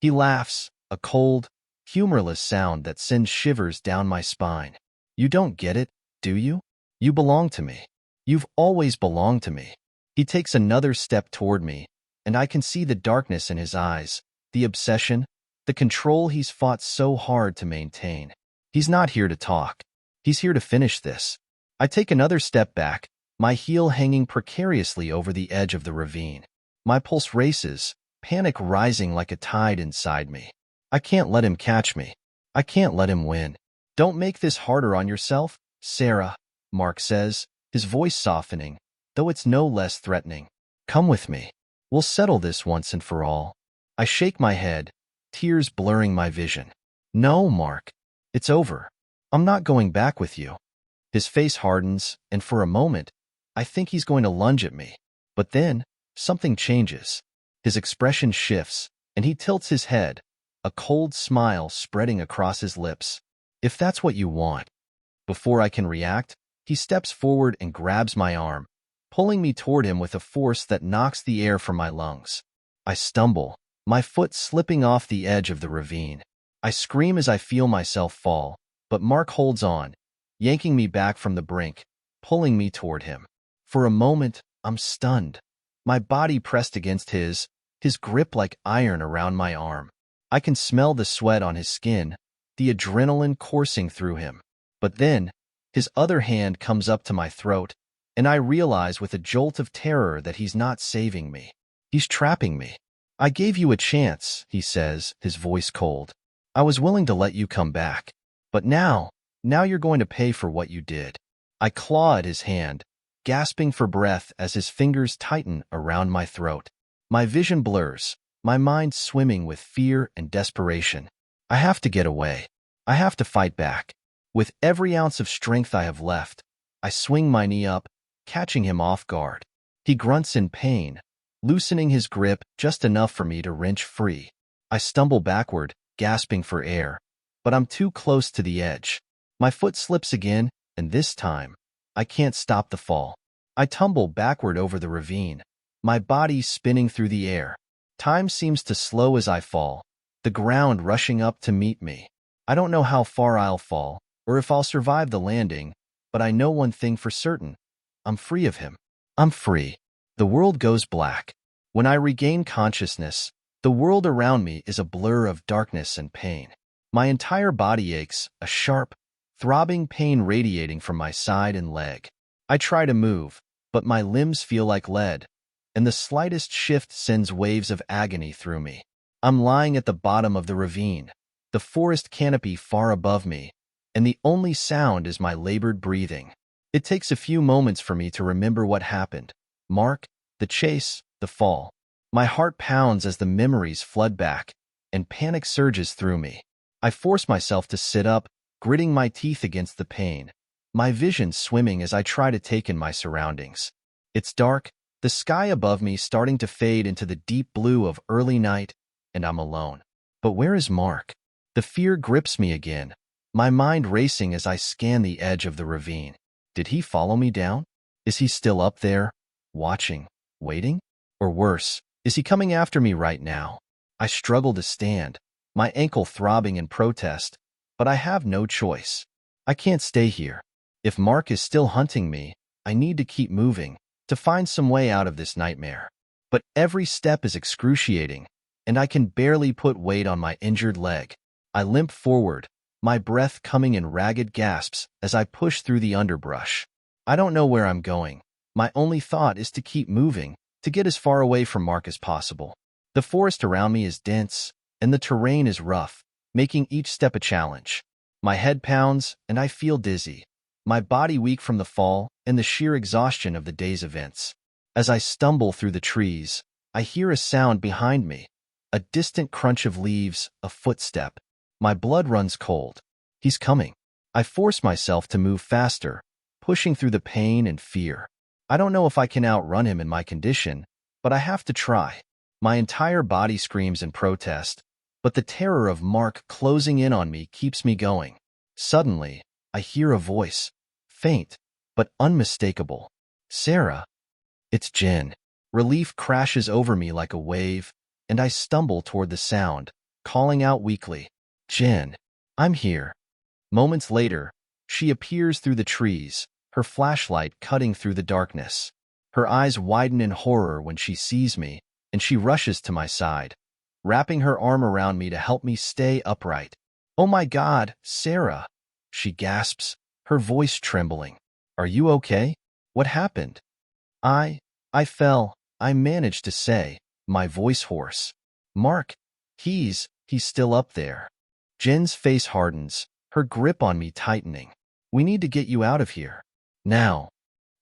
He laughs, a cold, humorless sound that sends shivers down my spine. You don't get it, do you? You belong to me. You've always belonged to me. He takes another step toward me, and I can see the darkness in his eyes, the obsession, the control he's fought so hard to maintain. He's not here to talk. He's here to finish this. I take another step back, my heel hanging precariously over the edge of the ravine. My pulse races, panic rising like a tide inside me. I can't let him catch me. I can't let him win. Don't make this harder on yourself, Sarah, Mark says, his voice softening, though it's no less threatening. Come with me. We'll settle this once and for all. I shake my head, tears blurring my vision. No, Mark. It's over. I'm not going back with you. His face hardens, and for a moment, I think he's going to lunge at me. But then, something changes. His expression shifts, and he tilts his head, a cold smile spreading across his lips. If that's what you want. Before I can react, he steps forward and grabs my arm, pulling me toward him with a force that knocks the air from my lungs. I stumble, my foot slipping off the edge of the ravine. I scream as I feel myself fall, but Mark holds on, yanking me back from the brink, pulling me toward him. For a moment, I'm stunned. My body pressed against his grip like iron around my arm. I can smell the sweat on his skin, the adrenaline coursing through him. But then, his other hand comes up to my throat, and I realize with a jolt of terror that he's not saving me. He's trapping me. I gave you a chance, he says, his voice cold. I was willing to let you come back. But now you're going to pay for what you did. I claw at his hand, gasping for breath as his fingers tighten around my throat. My vision blurs, my mind swimming with fear and desperation. I have to get away. I have to fight back. With every ounce of strength I have left, I swing my knee up, catching him off guard. He grunts in pain, loosening his grip just enough for me to wrench free. I stumble backward, gasping for air, but I'm too close to the edge. My foot slips again, and this time, I can't stop the fall. I tumble backward over the ravine, my body spinning through the air. Time seems to slow as I fall, the ground rushing up to meet me. I don't know how far I'll fall, or if I'll survive the landing, but I know one thing for certain. I'm free of him. I'm free. The world goes black. When I regain consciousness, the world around me is a blur of darkness and pain. My entire body aches, a sharp, throbbing pain radiating from my side and leg. I try to move, but my limbs feel like lead, and the slightest shift sends waves of agony through me. I'm lying at the bottom of the ravine, the forest canopy far above me, and the only sound is my labored breathing. It takes a few moments for me to remember what happened. Mark, the chase, the fall. My heart pounds as the memories flood back, and panic surges through me. I force myself to sit up, gritting my teeth against the pain, my vision swimming as I try to take in my surroundings. It's dark, the sky above me starting to fade into the deep blue of early night, and I'm alone. But where is Mark? The fear grips me again, my mind racing as I scan the edge of the ravine. Did he follow me down? Is he still up there, watching, waiting? Or worse, is he coming after me right now? I struggle to stand, my ankle throbbing in protest, but I have no choice. I can't stay here. If Mark is still hunting me, I need to keep moving, to find some way out of this nightmare. But every step is excruciating, and I can barely put weight on my injured leg. I limp forward, my breath coming in ragged gasps as I push through the underbrush. I don't know where I'm going. My only thought is to keep moving, to get as far away from Mark as possible. The forest around me is dense, and the terrain is rough, making each step a challenge. My head pounds, and I feel dizzy, my body weak from the fall and the sheer exhaustion of the day's events. As I stumble through the trees, I hear a sound behind me, a distant crunch of leaves, a footstep. My blood runs cold. He's coming. I force myself to move faster, pushing through the pain and fear. I don't know if I can outrun him in my condition, but I have to try. My entire body screams in protest, but the terror of Mark closing in on me keeps me going. Suddenly, I hear a voice, faint, but unmistakable. Sarah. It's Jen. Relief crashes over me like a wave, and I stumble toward the sound, calling out weakly, Jen, I'm here. Moments later, she appears through the trees, her flashlight cutting through the darkness. Her eyes widen in horror when she sees me, and she rushes to my side, wrapping her arm around me to help me stay upright. Oh my God, Sarah, she gasps, her voice trembling. Are you okay? What happened? I fell, I managed to say, my voice hoarse. Mark, he's still up there. Jen's face hardens, her grip on me tightening. We need to get you out of here. Now.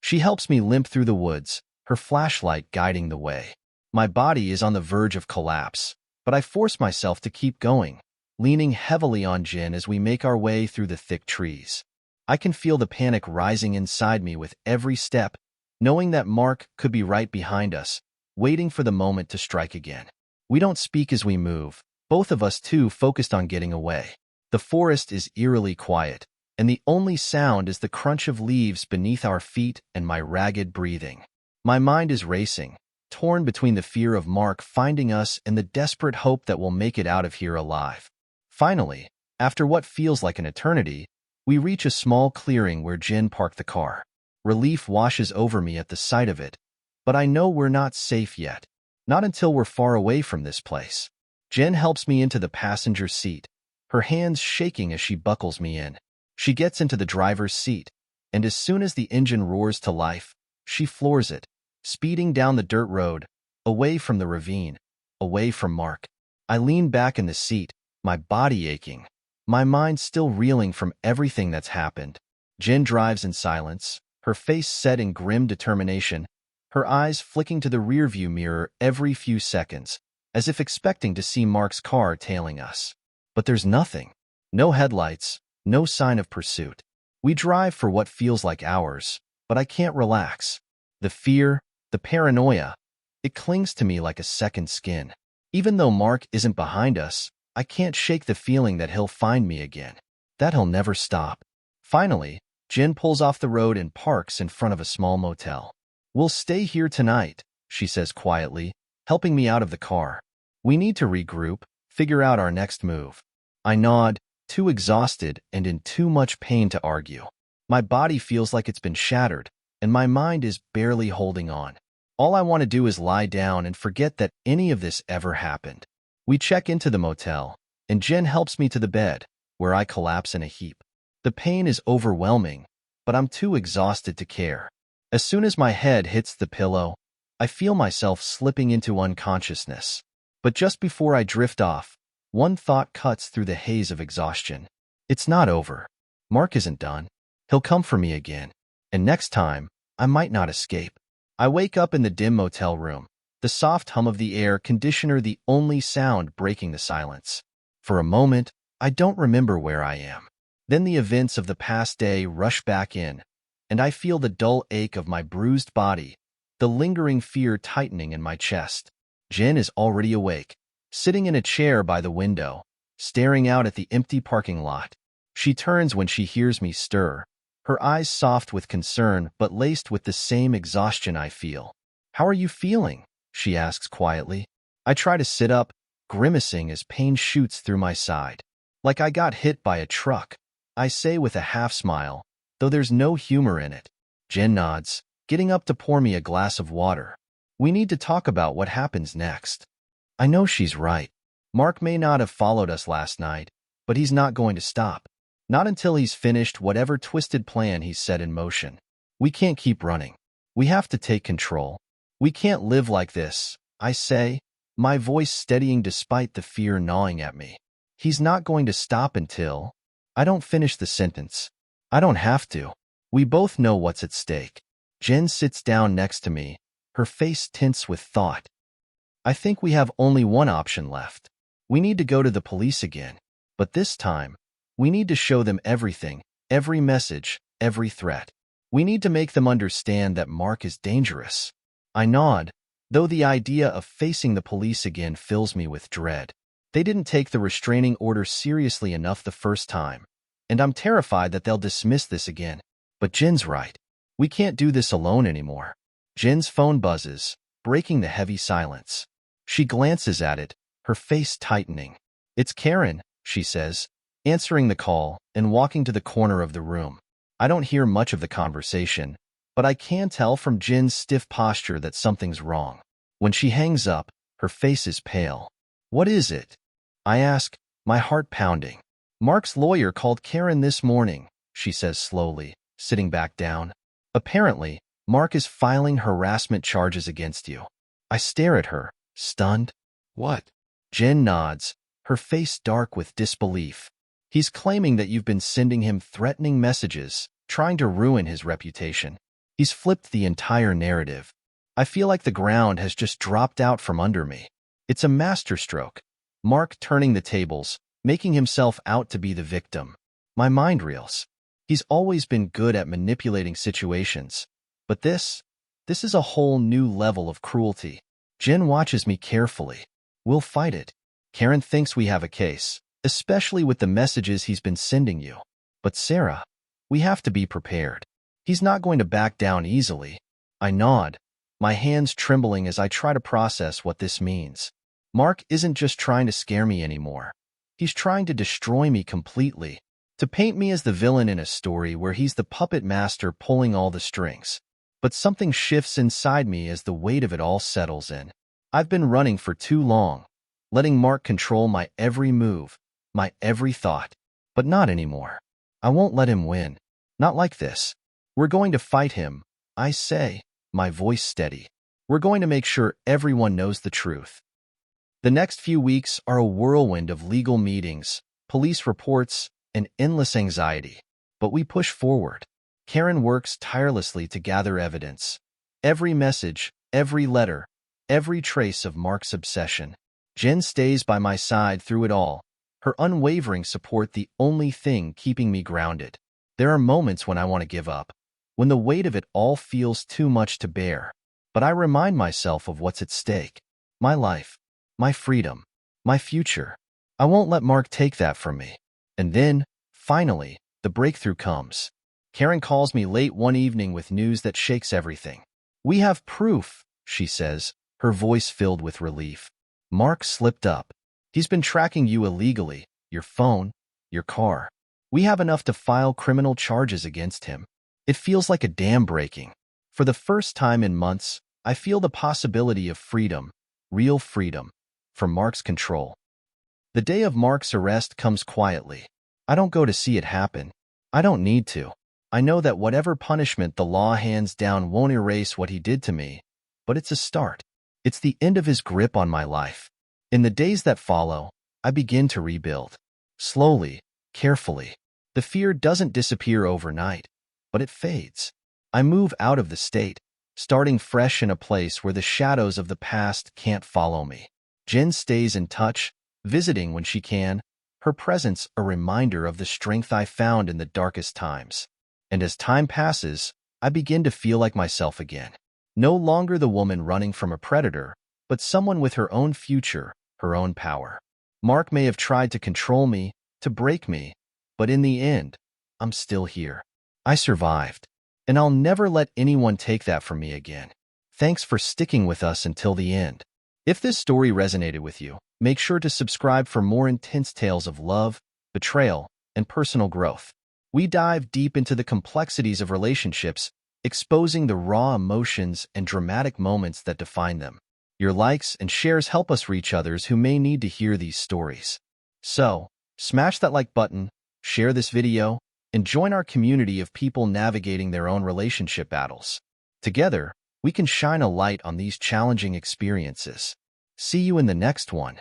She helps me limp through the woods, her flashlight guiding the way. My body is on the verge of collapse, but I force myself to keep going, leaning heavily on Jen as we make our way through the thick trees. I can feel the panic rising inside me with every step, knowing that Mark could be right behind us, waiting for the moment to strike again. We don't speak as we move, both of us too focused on getting away. The forest is eerily quiet, and the only sound is the crunch of leaves beneath our feet and my ragged breathing. My mind is racing, torn between the fear of Mark finding us and the desperate hope that we'll make it out of here alive. Finally, after what feels like an eternity, we reach a small clearing where Jen parked the car. Relief washes over me at the sight of it, but I know we're not safe yet. Not until we're far away from this place. Jen helps me into the passenger seat, her hands shaking as she buckles me in. She gets into the driver's seat, and as soon as the engine roars to life, she floors it, speeding down the dirt road, away from the ravine, away from Mark. I lean back in the seat, my body aching, my mind still reeling from everything that's happened. Jen drives in silence, her face set in grim determination, her eyes flicking to the rearview mirror every few seconds, as if expecting to see Mark's car tailing us. But there's nothing. No headlights, no sign of pursuit. We drive for what feels like hours, but I can't relax. The fear, the paranoia, it clings to me like a second skin. Even though Mark isn't behind us, I can't shake the feeling that he'll find me again, that he'll never stop. Finally, Jen pulls off the road and parks in front of a small motel. We'll stay here tonight, she says quietly, helping me out of the car. We need to regroup, figure out our next move. I nod, too exhausted and in too much pain to argue. My body feels like it's been shattered, and my mind is barely holding on. All I want to do is lie down and forget that any of this ever happened. We check into the motel, and Jen helps me to the bed, where I collapse in a heap. The pain is overwhelming, but I'm too exhausted to care. As soon as my head hits the pillow, I feel myself slipping into unconsciousness. But just before I drift off, one thought cuts through the haze of exhaustion. It's not over. Mark isn't done. He'll come for me again. And next time, I might not escape. I wake up in the dim motel room, the soft hum of the air conditioner the only sound breaking the silence. For a moment, I don't remember where I am. Then the events of the past day rush back in, and I feel the dull ache of my bruised body, the lingering fear tightening in my chest. Jen is already awake, sitting in a chair by the window, staring out at the empty parking lot. She turns when she hears me stir, her eyes soft with concern but laced with the same exhaustion I feel. How are you feeling? She asks quietly. I try to sit up, grimacing as pain shoots through my side. Like I got hit by a truck, I say with a half-smile, though there's no humor in it. Jen nods, getting up to pour me a glass of water. We need to talk about what happens next. I know she's right. Mark may not have followed us last night, but he's not going to stop. Not until he's finished whatever twisted plan he's set in motion. We can't keep running. We have to take control. We can't live like this, I say, my voice steadying despite the fear gnawing at me. He's not going to stop until... I don't finish the sentence. I don't have to. We both know what's at stake. Jen sits down next to me, her face tense with thought. I think we have only one option left. We need to go to the police again. But this time, we need to show them everything, every message, every threat. We need to make them understand that Mark is dangerous. I nod, though the idea of facing the police again fills me with dread. They didn't take the restraining order seriously enough the first time, and I'm terrified that they'll dismiss this again. But Jin's right. We can't do this alone anymore. Jin's phone buzzes, breaking the heavy silence. She glances at it, her face tightening. "It's Karen," she says, answering the call and walking to the corner of the room. I don't hear much of the conversation, but I can tell from Jin's stiff posture that something's wrong. When she hangs up, her face is pale. "What is it?" I ask, my heart pounding. "Mark's lawyer called Karen this morning," she says slowly, sitting back down. "Apparently, Mark is filing harassment charges against you." I stare at her, stunned. "What?" Jin nods, her face dark with disbelief. "He's claiming that you've been sending him threatening messages, trying to ruin his reputation. He's flipped the entire narrative. I feel like the ground has just dropped out from under me. It's a masterstroke. Mark turning the tables, making himself out to be the victim. My mind reels. He's always been good at manipulating situations. But this is a whole new level of cruelty." Jin watches me carefully. "We'll fight it. Karen thinks we have a case, especially with the messages he's been sending you. But Sarah, we have to be prepared. He's not going to back down easily." I nod, my hands trembling as I try to process what this means. Mark isn't just trying to scare me anymore. He's trying to destroy me completely, to paint me as the villain in a story where he's the puppet master pulling all the strings. But something shifts inside me as the weight of it all settles in. I've been running for too long, letting Mark control my every move, my every thought. But not anymore. I won't let him win. Not like this. We're going to fight him, I say, my voice steady. We're going to make sure everyone knows the truth. The next few weeks are a whirlwind of legal meetings, police reports, and endless anxiety. But we push forward. Karen works tirelessly to gather evidence. Every message, every letter, every trace of Mark's obsession. Jen stays by my side through it all, her unwavering support the only thing keeping me grounded. There are moments when I want to give up, when the weight of it all feels too much to bear. But I remind myself of what's at stake. My life, my freedom, my future. I won't let Mark take that from me. And then, finally, the breakthrough comes. Karen calls me late one evening with news that shakes everything. "We have proof," she says, her voice filled with relief. "Mark slipped up. He's been tracking you illegally, your phone, your car. We have enough to file criminal charges against him." It feels like a dam breaking. For the first time in months, I feel the possibility of freedom, real freedom, from Mark's control. The day of Mark's arrest comes quietly. I don't go to see it happen. I don't need to. I know that whatever punishment the law hands down won't erase what he did to me, but it's a start. It's the end of his grip on my life. In the days that follow, I begin to rebuild. Slowly, carefully. The fear doesn't disappear overnight, but it fades. I move out of the state, starting fresh in a place where the shadows of the past can't follow me. Jen stays in touch, visiting when she can, her presence a reminder of the strength I found in the darkest times. And as time passes, I begin to feel like myself again. No longer the woman running from a predator, but someone with her own future, her own power. Mark may have tried to control me, to break me, but in the end, I'm still here. I survived, and I'll never let anyone take that from me again. Thanks for sticking with us until the end. If this story resonated with you, make sure to subscribe for more intense tales of love, betrayal, and personal growth. We dive deep into the complexities of relationships, exposing the raw emotions and dramatic moments that define them. Your likes and shares help us reach others who may need to hear these stories. So, smash that like button, share this video, and join our community of people navigating their own relationship battles. Together, we can shine a light on these challenging experiences. See you in the next one.